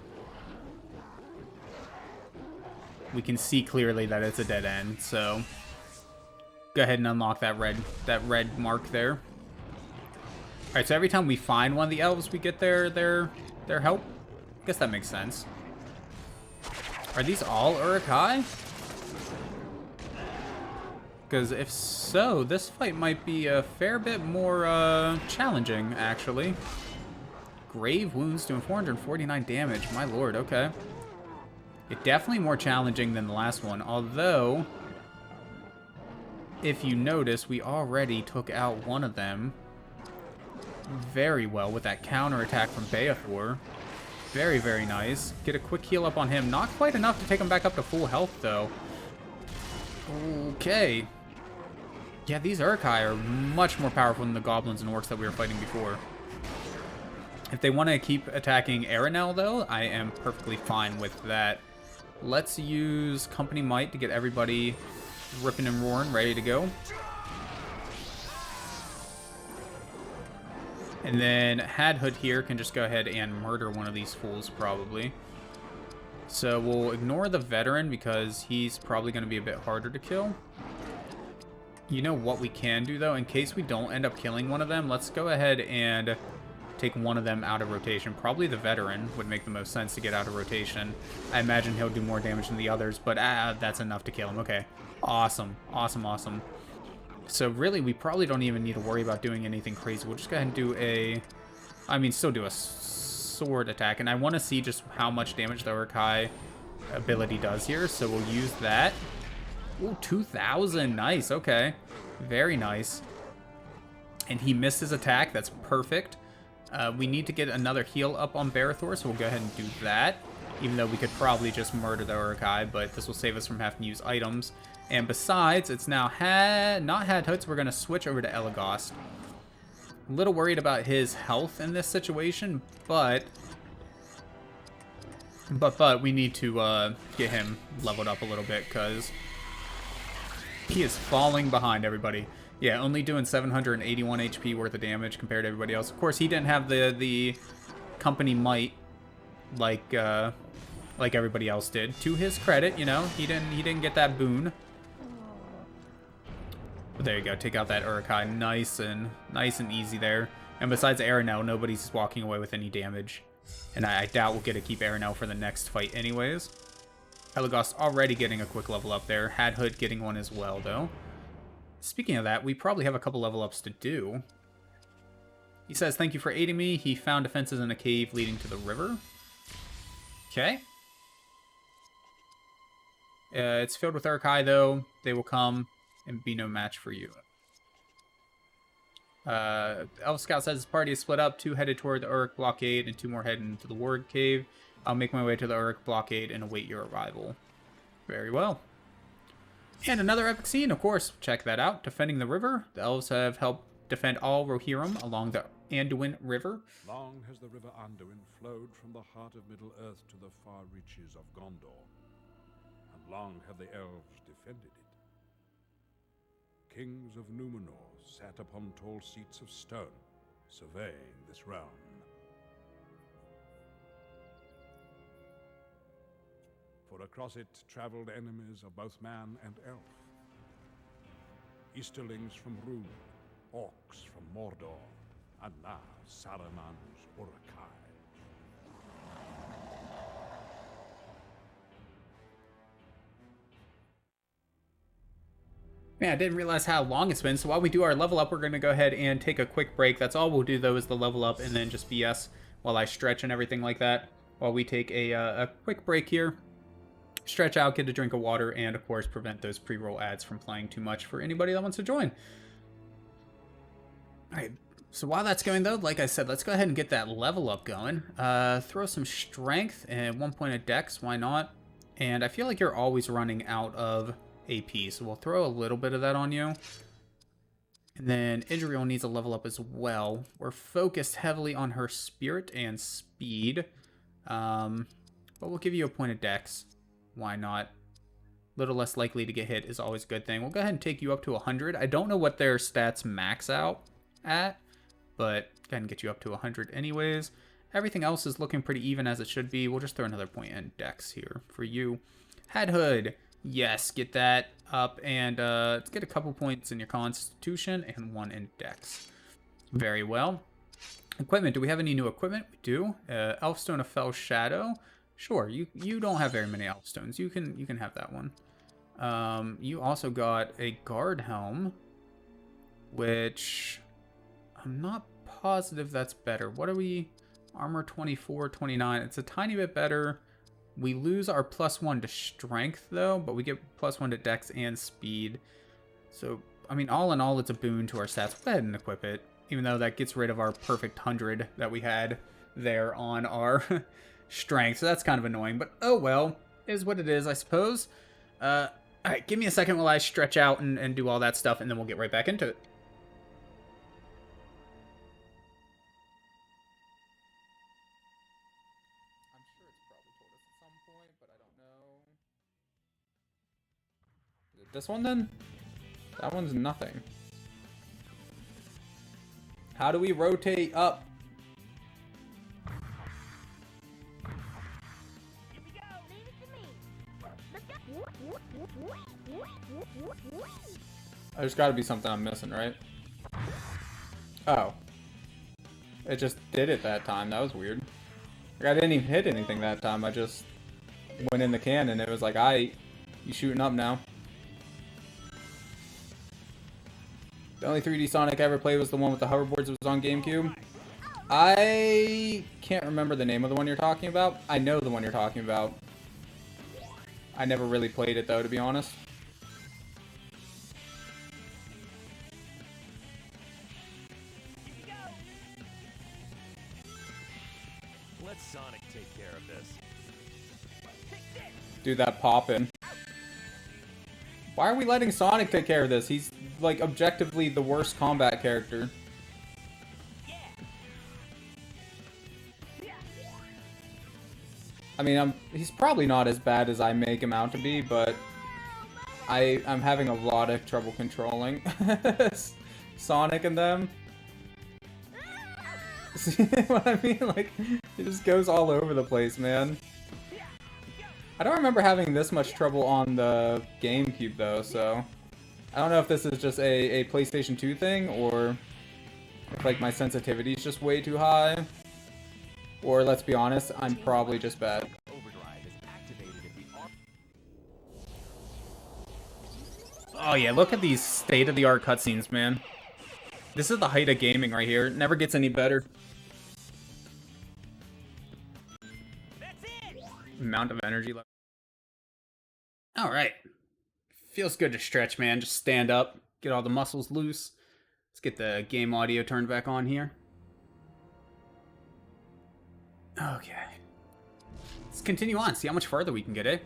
We can see clearly that it's a dead end, so go ahead and unlock that red mark there. Alright, so every time we find one of the elves, we get their help. I guess that makes sense. Are these all Uruk-hai? Because if so, this fight might be a fair bit more challenging, actually. Grave wounds doing 449 damage. My lord, okay. It's definitely more challenging than the last one, although, if you notice, we already took out one of them very well with that counterattack from Beathor. Very, very nice. Get a quick heal up on him. Not quite enough to take him back up to full health, though. Okay. Yeah, these Uruk-hai are much more powerful than the goblins and orcs that we were fighting before. If they want to keep attacking Aranel, though, I am perfectly fine with that. Let's use Company Might to get everybody ripping and roaring, ready to go. And then Hadhood here can just go ahead and murder one of these fools, probably. So we'll ignore the veteran because he's probably going to be a bit harder to kill. You know what we can do, though? In case we don't end up killing one of them, let's go ahead and take one of them out of rotation. Probably the veteran would make the most sense to get out of rotation. I imagine he'll do more damage than the others, but that's enough to kill him. Okay. Awesome. Awesome, awesome. So really, we probably don't even need to worry about doing anything crazy. We'll just go ahead and do still do a sword attack. And I want to see just how much damage the Uruk-hai ability does here. So we'll use that. Ooh, 2,000. Nice. Okay. Very nice. And he missed his attack. That's perfect. We need to get another heal up on Beathor, so we'll go ahead and do that. Even though we could probably just murder the Uruk-hai, but this will save us from having to use items. And besides, it's now not Hadhood, so we're going to switch over to Elagos. A little worried about his health in this situation, but we need to get him leveled up a little bit, because he is falling behind everybody. Yeah, only doing 781 HP worth of damage compared to everybody else. Of course, he didn't have the Company Might like everybody else did. To his credit, you know, he didn't get that boon. But there you go, take out that Uruk-hai, nice and easy there. And besides Aranel, nobody's walking away with any damage. And I doubt we'll get to keep Aranel for the next fight anyways. Helagos already getting a quick level up there. Hadhood getting one as well, though. Speaking of that, we probably have a couple level ups to do. He says, thank you for aiding me. He found defenses in a cave leading to the river. Okay. It's filled with Uruk-hai, though. They will come and be no match for you. Elf Scout says his party is split up. 2 headed toward the Uruk blockade and 2 more heading into the Ward cave. I'll make my way to the Uruk blockade and await your arrival. Very well. And another epic scene, of course. Check that out. Defending the river. The elves have helped defend all Rohirrim along the Anduin River. Long has the river Anduin flowed from the heart of Middle-earth to the far reaches of Gondor. And long have the elves defended it. Kings of Numenor sat upon tall seats of stone, surveying this realm. For across it traveled enemies of both man and elf. Easterlings from Rhûn, orcs from Mordor, and now Saruman's Uruk-hai. Man, I didn't realize how long it's been, so while we do our level up, we're going to go ahead and take a quick break. That's all we'll do, though, is the level up and then just BS while I stretch and everything like that. While we take a quick break here, stretch out, get a drink of water, and, of course, prevent those pre-roll ads from playing too much for anybody that wants to join. Alright, so while that's going, though, like I said, let's go ahead and get that level up going. Throw some strength and 1 point of dex, why not? And I feel like you're always running out of AP, so we'll throw a little bit of that on you. And then Idriel needs a level up as well. We're focused heavily on her spirit and speed. But we'll give you a point of dex. Why not? Little less likely to get hit is always a good thing. We'll go ahead and take you up to 100. I don't know what their stats max out at, but go ahead and get you up to 100 anyways. Everything else is looking pretty even as it should be. We'll just throw another point in dex here for you. Hadhood. Yes, get that up, and let's get a couple points in your Constitution and 1 in Dex. Very well. Equipment. Do we have any new equipment? We do. Elfstone of Fell Shadow. Sure. You don't have very many Elfstones. You can have that one. You also got a Guard Helm, which I'm not positive that's better. What are we? Armor 24, 29. It's a tiny bit better. We lose our +1 to strength, though, but we get +1 to dex and speed. So, I mean, all in all, it's a boon to our stats. Go ahead and equip it, even though that gets rid of our perfect 100 that we had there on our strength. So that's kind of annoying, but oh well, is what it is, I suppose. All right, give me a second while I stretch out and do all that stuff, and then we'll get right back into it. This one then? That one's nothing. How do we rotate up? There's got to be something I'm missing, right? Oh. It just did it that time. That was weird. Like, I didn't even hit anything that time. I just went in the cannon. It was like, you shooting up now. The only 3D Sonic I ever played was the one with the hoverboards that was on GameCube. I can't remember the name of the one you're talking about. I know the one you're talking about. I never really played it, though, to be honest. Let Sonic take care of this. Do that poppin'. Why are we letting Sonic take care of this? He's, like, objectively the worst combat character. I mean, he's probably not as bad as I make him out to be, but I'm having a lot of trouble controlling Sonic and them. See what I mean? Like, it just goes all over the place, man. I don't remember having this much trouble on the GameCube, though, so I don't know if this is just a PlayStation 2 thing, or If, like, my sensitivity is just way too high. Or, let's be honest, I'm probably just bad. Oh yeah, look at these state-of-the-art cutscenes, man. This is the height of gaming right here. It never gets any better. Amount of energy left. Alright. Feels good to stretch, man. Just stand up, get all the muscles loose. Let's get the game audio turned back on here. Okay. Let's continue on, see how much farther we can get, eh?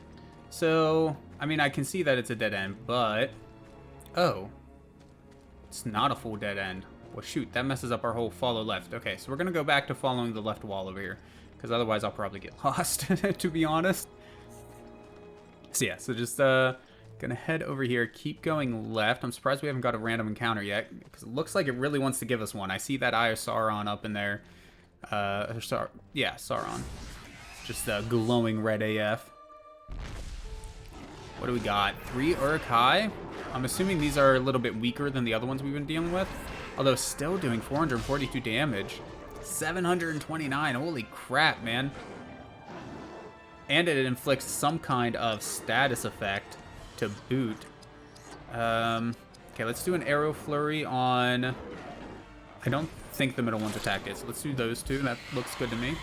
So, I mean, I can see that it's a dead end, but... Oh. It's not a full dead end. Well, shoot, that messes up our whole follow left. Okay, so we're gonna go back to following the left wall over here, because otherwise I'll probably get lost, to be honest. So yeah, so just, gonna head over here, keep going left. I'm surprised we haven't got a random encounter yet, because it looks like it really wants to give us one. I see that Eye of Sauron up in there. Yeah, Sauron. Just glowing red AF. What do we got? 3 Uruk-hai. I'm assuming these are a little bit weaker than the other ones we've been dealing with. Although still doing 442 damage. 729. Holy crap, man. And it inflicts some kind of status effect to boot. Okay, let's do an arrow flurry on... I don't think the middle one's attacked it, so let's do those two. That looks good to me.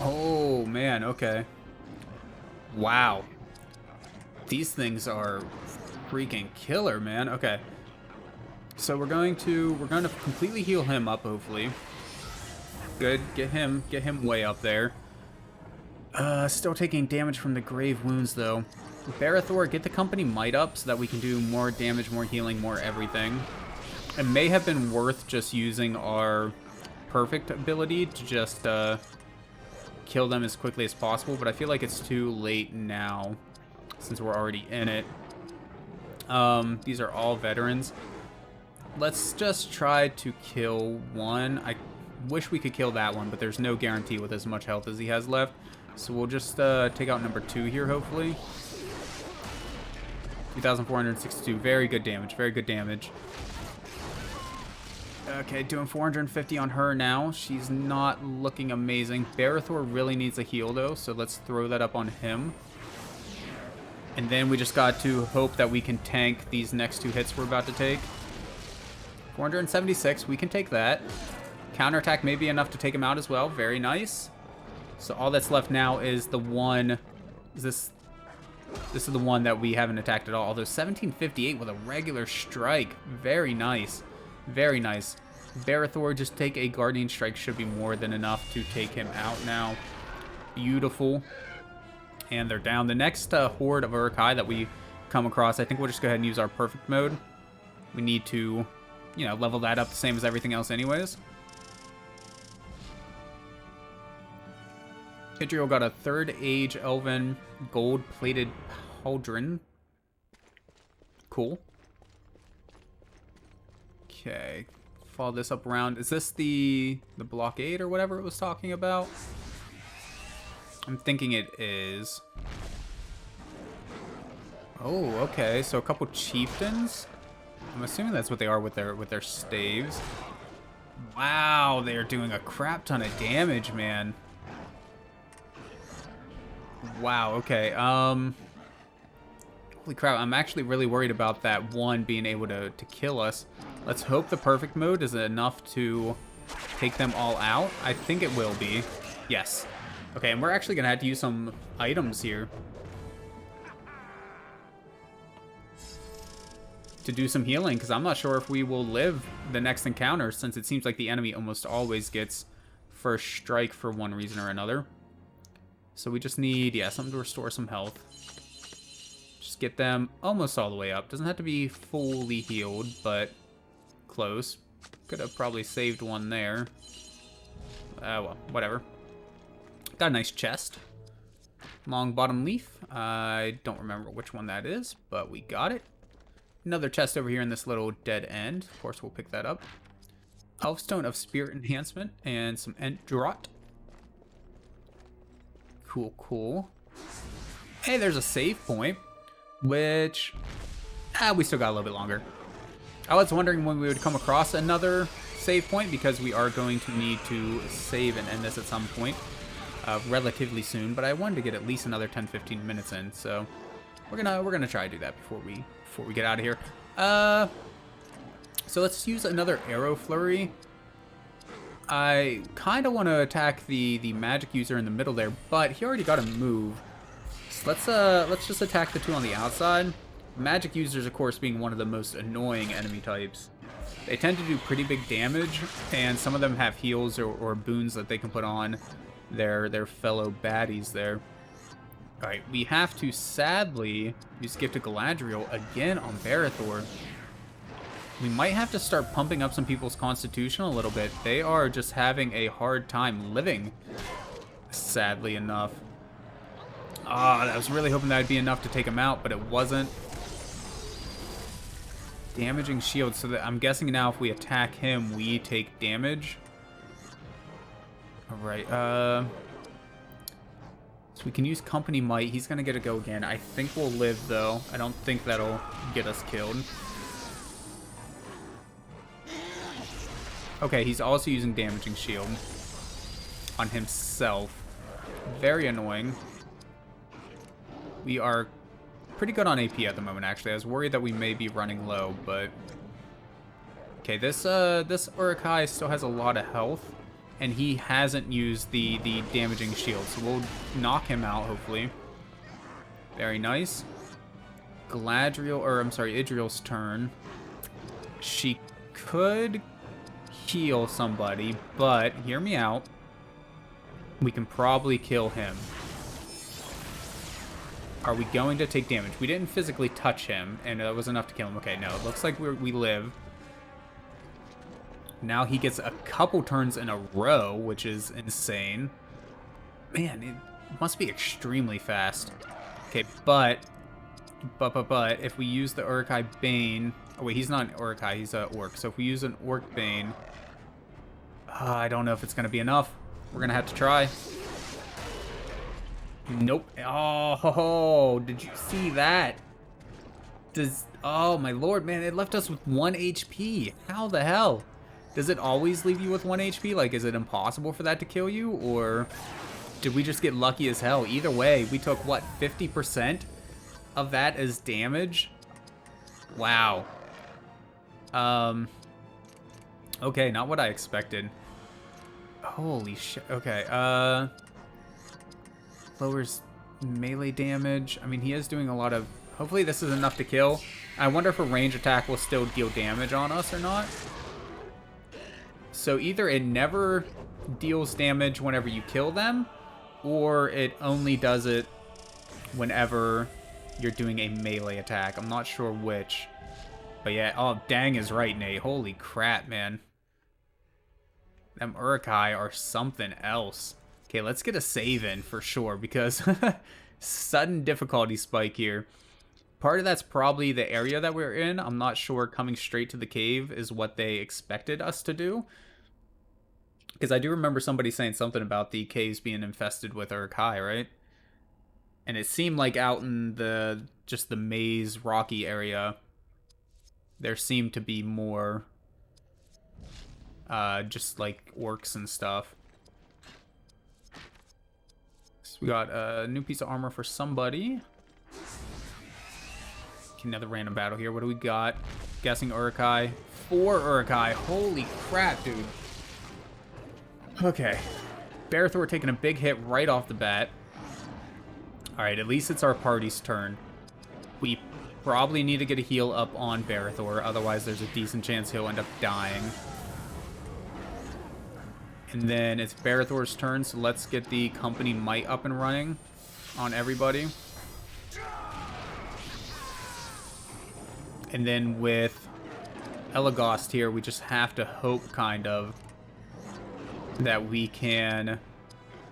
Oh, man, okay. Wow. These things are freaking killer, man. Okay. So we're going to completely heal him up, hopefully. Good. Get him way up there. Still taking damage from the grave wounds, though. Barathor, get the company might up so that we can do more damage, more healing, more everything. It may have been worth just using our perfect ability to just kill them as quickly as possible, but I feel like it's too late now since we're already in it. These are all veterans. Let's just try to kill one. I wish we could kill that one, but there's no guarantee with as much health as he has left. So we'll just take out number 2 here, hopefully. 2,462. Very good damage. Very good damage. Okay, doing 450 on her now. She's not looking amazing. Barathor really needs a heal, though, so let's throw that up on him. And then we just got to hope that we can tank these next 2 hits we're about to take. 476, we can take that. Counterattack may be enough to take him out as well. Very nice. So all that's left now is the one... This is the one that we haven't attacked at all. Although 1758 with a regular strike. Very nice. Very nice. Barathor, just take a Guardian Strike. Should be more than enough to take him out now. Beautiful. And they're down. The next horde of Uruk-hai that we come across, I think we'll just go ahead and use our perfect mode. We need to, you know, level that up the same as everything else anyways. Idril got a 3rd Age Elven gold-plated pauldron. Cool. Okay. Follow this up around. Is this the blockade or whatever it was talking about? I'm thinking it is. Oh, okay. So a couple chieftains. I'm assuming that's what they are with their staves. Wow, they are doing a crap ton of damage, man. Wow, okay. Holy crap, I'm actually really worried about that one being able to kill us. Let's hope the perfect mode is enough to take them all out. I think it will be. Yes. Okay, and we're actually going to have to use some items here to do some healing, because I'm not sure if we will live the next encounter, since it seems like the enemy almost always gets first strike for one reason or another. So we just need, yeah, something to restore some health. Just get them almost all the way up. Doesn't have to be fully healed, but close. Could have probably saved one there. Well, whatever. Got a nice chest. Long bottom leaf. I don't remember which one that is, but we got it. Another chest over here in this little dead end. Of course, we'll pick that up. Elfstone of Spirit Enhancement and some Draught. Cool, cool. Hey, there's a save point, which... we still got a little bit longer. I was wondering when we would come across another save point, because we are going to need to save and end this at some point relatively soon, but I wanted to get at least another 10-15 minutes in, so we're gonna try to do that before we get out of here. So let's use another arrow flurry. I kind of want to attack the magic user in the middle there, but he already got a move. So let's just attack the two on the outside. Magic users, of course, being one of the most annoying enemy types. They tend to do pretty big damage, and some of them have heals or boons that they can put on their fellow baddies there. Alright, we have to sadly use Gifted Galadriel again on Barithor. We might have to start pumping up some people's constitution a little bit. They are just having a hard time living, sadly enough. I was really hoping that would be enough to take him out, but it wasn't. Damaging shield, so that I'm guessing now if we attack him, we take damage. Alright, so we can use Company Might. He's gonna get a go again. I think we'll live, though. I don't think that'll get us killed. Okay, he's also using Damaging Shield on himself. Very annoying. We are pretty good on AP at the moment, actually. I was worried that we may be running low, but... Okay, this Uruk-hai still has a lot of health, and he hasn't used the Damaging Shield, so we'll knock him out, hopefully. Very nice. Galadriel, or I'm sorry, Idril's turn. She could heal somebody, but hear me out. We can probably kill him. Are we going to take damage? We didn't physically touch him, and that was enough to kill him. Okay, no, it looks like we live. Now he gets a couple turns in a row, which is insane. Man, it must be extremely fast. Okay, but if we use the Uruk-hai Bane... Oh, wait, he's not an Uruk-hai, he's an Orc. So if we use an Orc Bane... I don't know if it's going to be enough. We're going to have to try. Nope. Oh, did you see that? Oh, my lord, man, it left us with 1 HP. How the hell? Does it always leave you with 1 HP? Like, is it impossible for that to kill you? Or did we just get lucky as hell? Either way, we took, what, 50% of that as damage? Wow. Okay, not what I expected. Holy shit. Okay, lowers melee damage. I mean, he is doing a lot of... Hopefully this is enough to kill. I wonder if a range attack will still deal damage on us or not. So either it never deals damage whenever you kill them, or it only does it whenever you're doing a melee attack. I'm not sure which. But yeah, oh, dang is right, Nate. Holy crap, man. Them Uruk-hai are something else. Okay, let's get a save in for sure, because sudden difficulty spike here. Part of that's probably the area that we're in. I'm not sure coming straight to the cave is what they expected us to do. Because I do remember somebody saying something about the caves being infested with Uruk-hai, right? And it seemed like out in just the maze rocky area, there seemed to be more just like orcs and stuff. So we got a new piece of armor for somebody. Okay, another random battle here. What do we got? Guessing Uruk-hai. 4 Uruk-hai. Holy crap, dude. Okay. Barithor taking a big hit right off the bat. Alright, at least it's our party's turn. We probably need to get a heal up on Barithor, otherwise there's a decent chance he'll end up dying. And then it's Barithor's turn, so let's get the Company Might up and running on everybody. And then with Elagast here, we just have to hope, kind of, that we can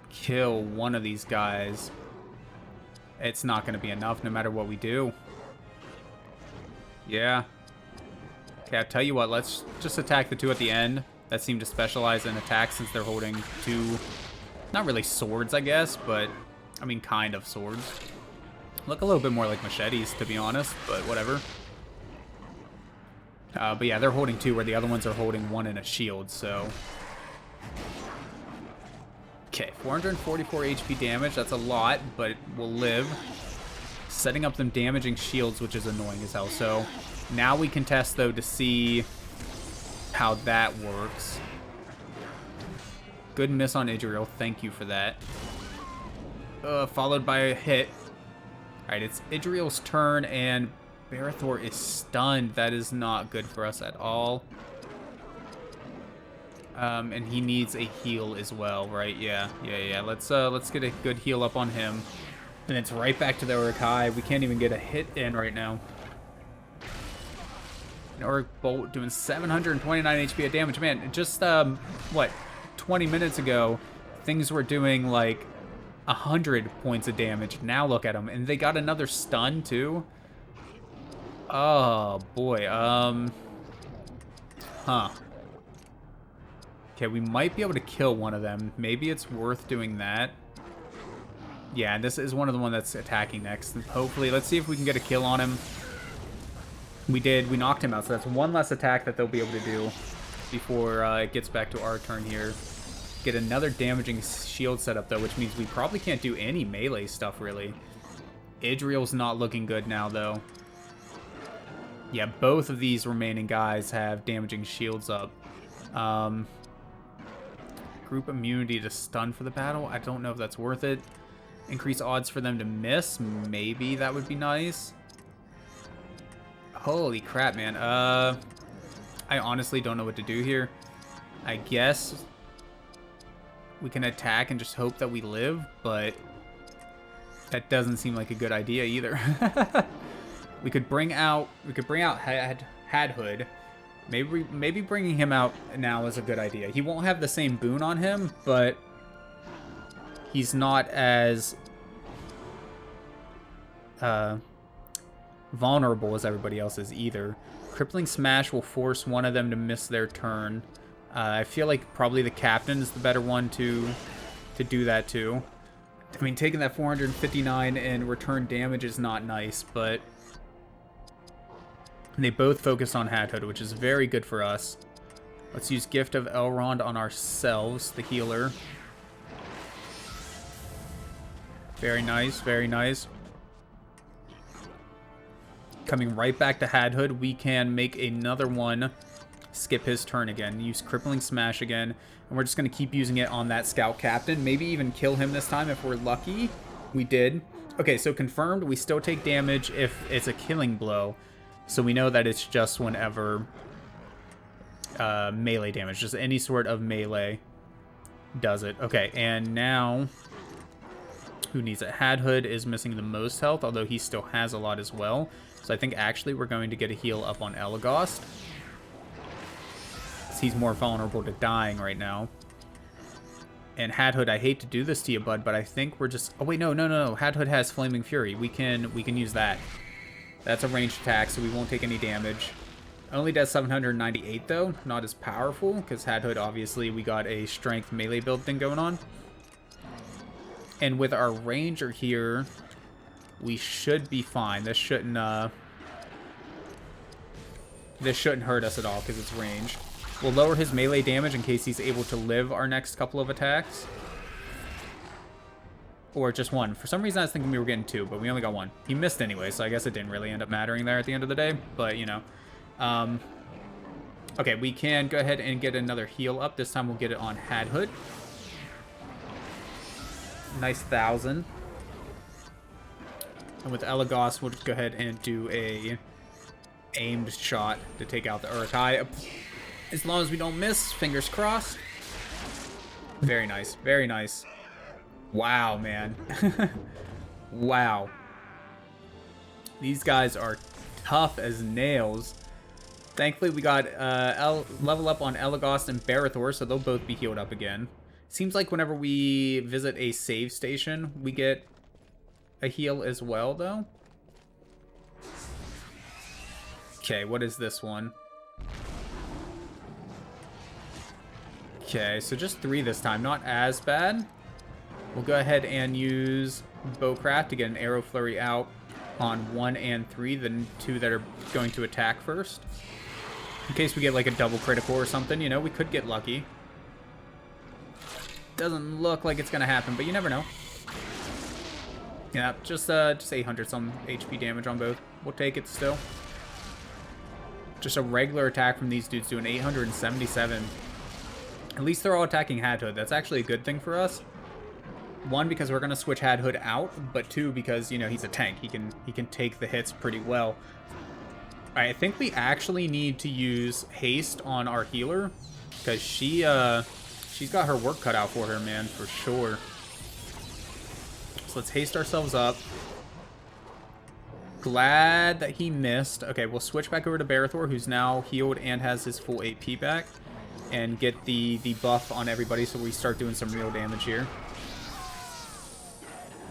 kill one of these guys. It's not going to be enough no matter what we do. Yeah. Okay, I'll tell you what, let's just attack the two at the end that seem to specialize in attacks, since they're holding two, not really swords, I guess, but I mean, kind of swords. Look a little bit more like machetes, to be honest, but whatever. But yeah, they're holding 2, where the other ones are holding 1 in a shield, so... Okay, 444 HP damage, that's a lot, but we'll live. Setting up them damaging shields, which is annoying as hell. So, now we can test, though, to see how that works. Good miss on Idriel, thank you for that. Followed by a hit. Alright, it's Idriel's turn, and Barathor is stunned. That is not good for us at all. And he needs a heal as well, right? Yeah. Let's get a good heal up on him. And it's right back to the Uruk-hai. We can't even get a hit in right now. An Uruk Bolt doing 729 HP of damage. Man, just, what, 20 minutes ago, things were doing, like, 100 points of damage. Now look at them. And they got another stun, too. Oh, boy. Huh. Okay, we might be able to kill one of them. Maybe it's worth doing that. Yeah, this is one of the ones that's attacking next. And hopefully, let's see if we can get a kill on him. We did. We knocked him out, so that's one less attack that they'll be able to do before it gets back to our turn here. Get another damaging shield setup, though, which means we probably can't do any melee stuff, really. Idriel's not looking good now, though. Yeah, both of these remaining guys have damaging shields up. Group immunity to stun for the battle. I don't know if that's worth it. Increase odds for them to miss. Maybe that would be nice. Holy crap, man. I honestly don't know what to do here. I guess we can attack and just hope that we live, but that doesn't seem like a good idea either. we could bring out Hadhood. Maybe bringing him out now is a good idea. He won't have the same boon on him, but he's not as vulnerable as everybody else is either. Crippling Smash will force one of them to miss their turn. I feel like probably the captain is the better one to do that too. I mean, taking that 459 and return damage is not nice, but they both focus on Hadhood, which is very good for us. Let's use Gift of Elrond on ourselves, the healer. Very nice, very nice. Coming right back to Hadhood, we can make another one skip his turn again. Use Crippling Smash again, and we're just going to keep using it on that Scout Captain. Maybe even kill him this time if we're lucky. We did. Okay, so confirmed, we still take damage if it's a killing blow. So we know that it's just whenever melee damage, just any sort of melee does it. Okay, and now who needs it? Hadhood is missing the most health, although he still has a lot as well. So I think actually we're going to get a heal up on Elagast. He's more vulnerable to dying right now. And Hadhood, I hate to do this to you, bud, but I think we're just... Oh, wait, no. Hadhood has Flaming Fury. We can use that. That's a ranged attack, so we won't take any damage. Only does 798, though. Not as powerful, because Hadhood, obviously, we got a strength melee build thing going on. And with our ranger here, we should be fine. This shouldn't hurt us at all, because it's ranged. We'll lower his melee damage in case he's able to live our next couple of attacks. Or just one. For some reason, I was thinking we were getting 2, but we only got 1. He missed anyway, so I guess it didn't really end up mattering there at the end of the day. But, you know. Okay, we can go ahead and get another heal up. This time we'll get it on Hadhood. Nice 1,000. And with Elagast, we'll just go ahead and do a aimed shot to take out the Uruk-hai. As long as we don't miss, fingers crossed. Very nice, very nice. Wow, man. Wow. These guys are tough as nails. Thankfully, we got level up on Elagast and Barathor, so they'll both be healed up again. Seems like whenever we visit a save station, we get a heal as well, though. Okay, what is this one? Okay, so just 3 this time. Not as bad. We'll go ahead and use Bowcraft to get an arrow flurry out on 1 and 3, the 2 that are going to attack first. In case we get like a double critical or something, you know, we could get lucky. Doesn't look like it's gonna happen, but you never know. Yeah, just 800 some HP damage on both. We'll take it still. Just a regular attack from these dudes doing 877. At least they're all attacking Hadhood. That's actually a good thing for us. One, because we're gonna switch Hadhood out, but two, because you know he's a tank. He can take the hits pretty well. I think we actually need to use haste on our healer, because she's got her work cut out for her, man, for sure. So let's haste ourselves up. Glad that he missed. Okay, we'll switch back over to Barathor, who's now healed and has his full AP back, and get the buff on everybody so we start doing some real damage here.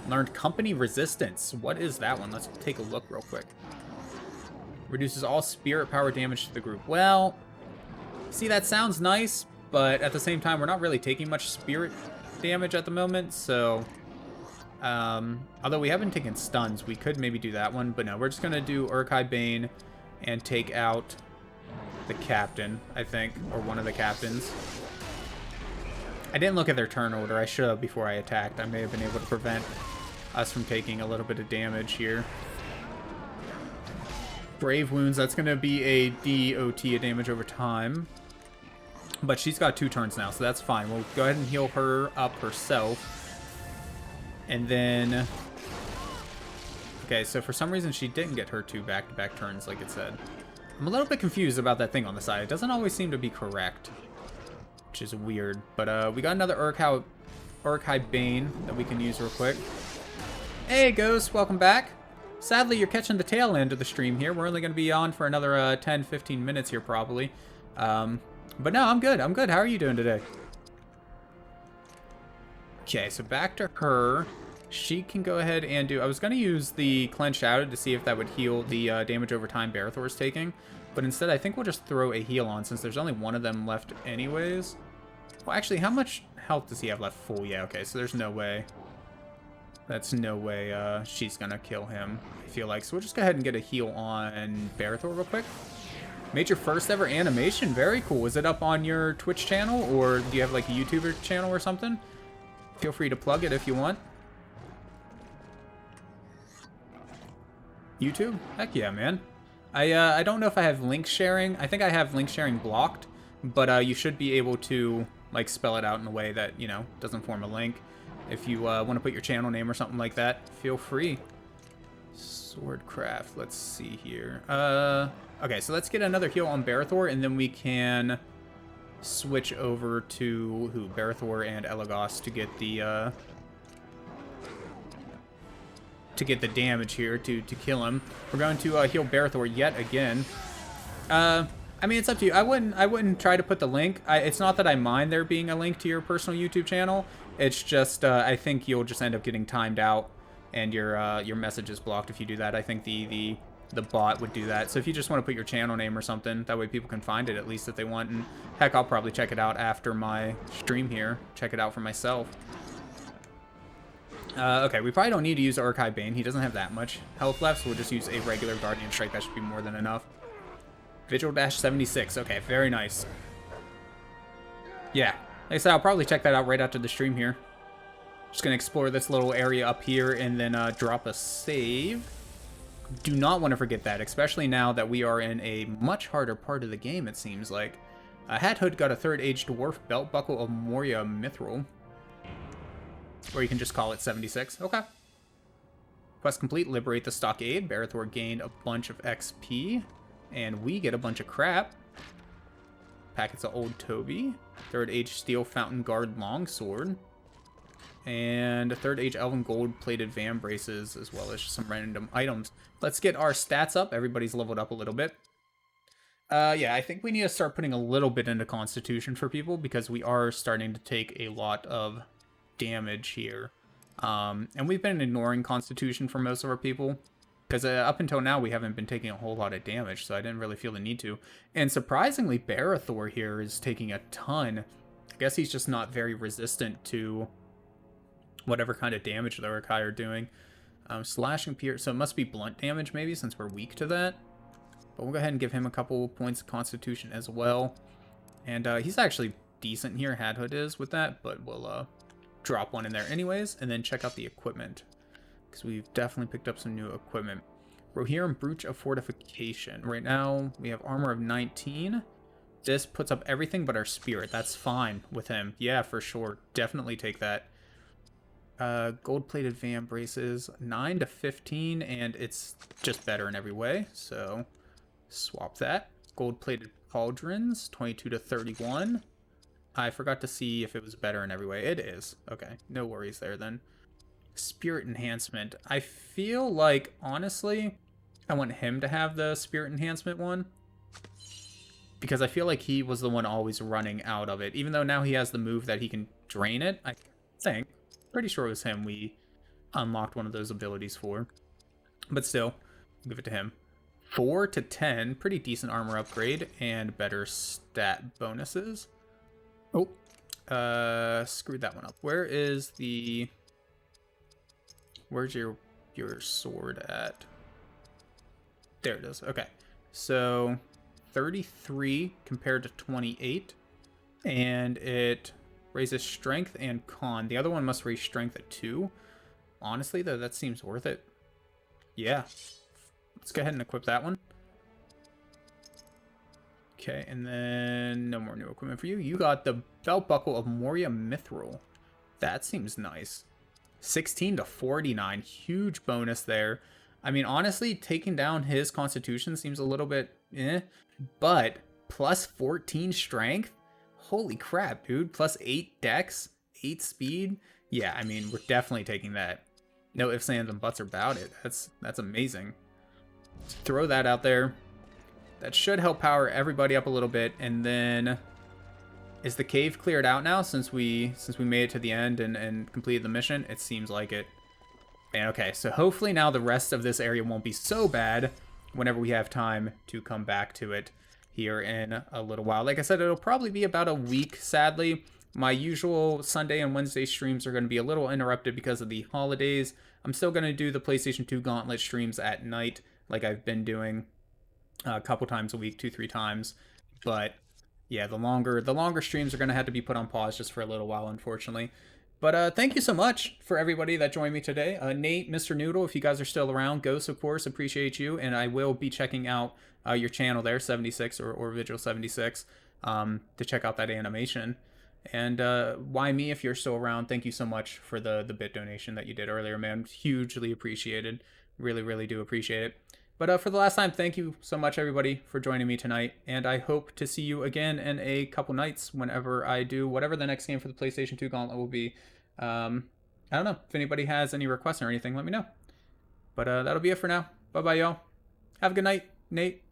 Learned Company Resistance. What is that one? Let's take a look real quick. Reduces all spirit power damage to the group. Well, see, that sounds nice, but at the same time, we're not really taking much spirit damage at the moment, so... although we haven't taken stuns, we could maybe do that one, but no, we're just going to do Urkai Bane and take out the captain, I think, or one of the captains. I didn't look at their turn order. I should have before I attacked. I may have been able to prevent us from taking a little bit of damage here. Brave Wounds, that's going to be a DOT, a damage over time. But she's got 2 turns now, so that's fine. We'll go ahead and heal her up herself. And then... Okay, so for some reason she didn't get her 2 back-to-back turns like it said. I'm a little bit confused about that thing on the side. It doesn't always seem to be correct, which is weird. But we got another Urkai Bane that we can use real quick. Hey, Ghost, welcome back. Sadly, you're catching the tail end of the stream here. We're only going to be on for another 10-15 minutes here, probably. But no, I'm good. I'm good. How are you doing today? Okay, so back to her. She can go ahead and do... I was going to use the Clenched Shroud to see if that would heal the damage over time Barathor's taking. But instead, I think we'll just throw a heal on since there's only one of them left anyways. Well, actually, how much health does he have left? Full. Yeah, okay, so there's no way. That's no way she's going to kill him, I feel like. So we'll just go ahead and get a heal on Barathor real quick. Made your first ever animation. Very cool. Was it up on your Twitch channel, or do you have like a YouTuber channel or something? Feel free to plug it if you want. YouTube? Heck yeah, man. I don't know if I have link sharing. I think I have link sharing blocked, but you should be able to like spell it out in a way that, you know, doesn't form a link. If you want to put your channel name or something like that, feel free. Swordcraft, let's see here. Okay, so let's get another heal on Barathor, and then we can switch over to who? Barathor and Elagos to get the damage here to kill him. We're going to heal Barathor yet again. I mean, it's up to you. I wouldn't try to put the link. It's not that I mind there being a link to your personal YouTube channel. It's just I think you'll just end up getting timed out and your message is blocked if you do that. I think the bot would do that. So if you just want to put your channel name or something, that way people can find it at least if they want. And heck, I'll probably check it out after my stream here. Check it out for myself. Okay, we probably don't need to use Urkai Bane. He doesn't have that much health left, so we'll just use a regular Guardian Strike. That should be more than enough. Vigil Dash 76. Okay, very nice. Yeah, like I said, I'll probably check that out right after the stream here. Just gonna explore this little area up here and then drop a save. Do not want to forget that, especially now that we are in a much harder part of the game, it seems like. Hadhood got a 3rd Age Dwarf Belt Buckle of Moria Mithril. Or you can just call it 76. Okay. Quest complete. Liberate the Stockade. Barathor gained a bunch of XP. And we get a bunch of crap. Packets of Old Toby. 3rd Age Steel Fountain Guard Longsword. And a 3rd Age Elven Gold Plated Van Braces, as well as some random items. Let's get our stats up. Everybody's leveled up a little bit. Yeah, I think we need to start putting a little bit into Constitution for people, because we are starting to take a lot of damage here. And we've been ignoring Constitution for most of our people, because up until now we haven't been taking a whole lot of damage, so I didn't really feel the need to. And surprisingly, Barathor here is taking a ton. I guess he's just not very resistant to whatever kind of damage the Urkai are doing. Slashing Pierce, so it must be blunt damage maybe, since we're weak to that. But we'll go ahead and give him a couple points of Constitution as well. And he's actually decent here, Hadhood is, with that, but we'll drop one in there anyways, and then check out the equipment, because we've definitely picked up some new equipment. Rohirrim Brooch of Fortification. Right now, we have armor of 19. This puts up everything but our spirit. That's fine with him. Yeah, for sure. Definitely take that. Gold-plated Vam braces, 9 to 15, and it's just better in every way, so swap that. Gold-plated pauldrons, 22 to 31. I forgot to see if it was better in every way. It is. Okay, no worries there then. Spirit enhancement. I feel like, honestly, I want him to have the spirit enhancement one, because I feel like he was the one always running out of it, even though now he has the move that he can drain it, I think. Pretty sure it was him we unlocked one of those abilities for. But still, give it to him. 4 to 10, pretty decent armor upgrade and better stat bonuses. Oh, screwed that one up. Where's your sword at? There it is. Okay, so 33 compared to 28, and it raises strength and con. The other one must raise strength at 2. Honestly, though, that seems worth it. Yeah. Let's go ahead and equip that one. Okay, and then no more new equipment for you. You got the belt buckle of Moria Mithril. That seems nice. 16 to 49. Huge bonus there. I mean, honestly, taking down his constitution seems a little bit but plus 14 strength? Holy crap, dude. Plus 8 dex, 8 speed. Yeah, I mean, we're definitely taking that. No ifs, ands, and buts about it. That's amazing. Throw that out there. That should help power everybody up a little bit. And then, is the cave cleared out now since we made it to the end and completed the mission? It seems like it. And okay, so hopefully now the rest of this area won't be so bad whenever we have time to come back to it here in a little while. Like I said, it'll probably be about a week, sadly. My usual Sunday and Wednesday streams are going to be a little interrupted because of the holidays. I'm still going to do the PlayStation 2 Gauntlet streams at night, like I've been doing a couple times a week, 2-3 times. But yeah, the longer streams are going to have to be put on pause just for a little while, unfortunately. But thank you so much for everybody that joined me today. Nate, Mr. Noodle, if you guys are still around, Ghost, of course, appreciate you. And I will be checking out your channel there, 76 or Vigil 76, to check out that animation. And why me if you're still around? Thank you so much for the bit donation that you did earlier, man. Hugely appreciated. Really, really do appreciate it. But for the last time, thank you so much, everybody, for joining me tonight. And I hope to see you again in a couple nights whenever I do whatever the next game for the PlayStation 2 Gauntlet will be. I don't know. If anybody has any requests or anything, let me know. But that'll be it for now. Bye-bye, y'all. Have a good night. Nate.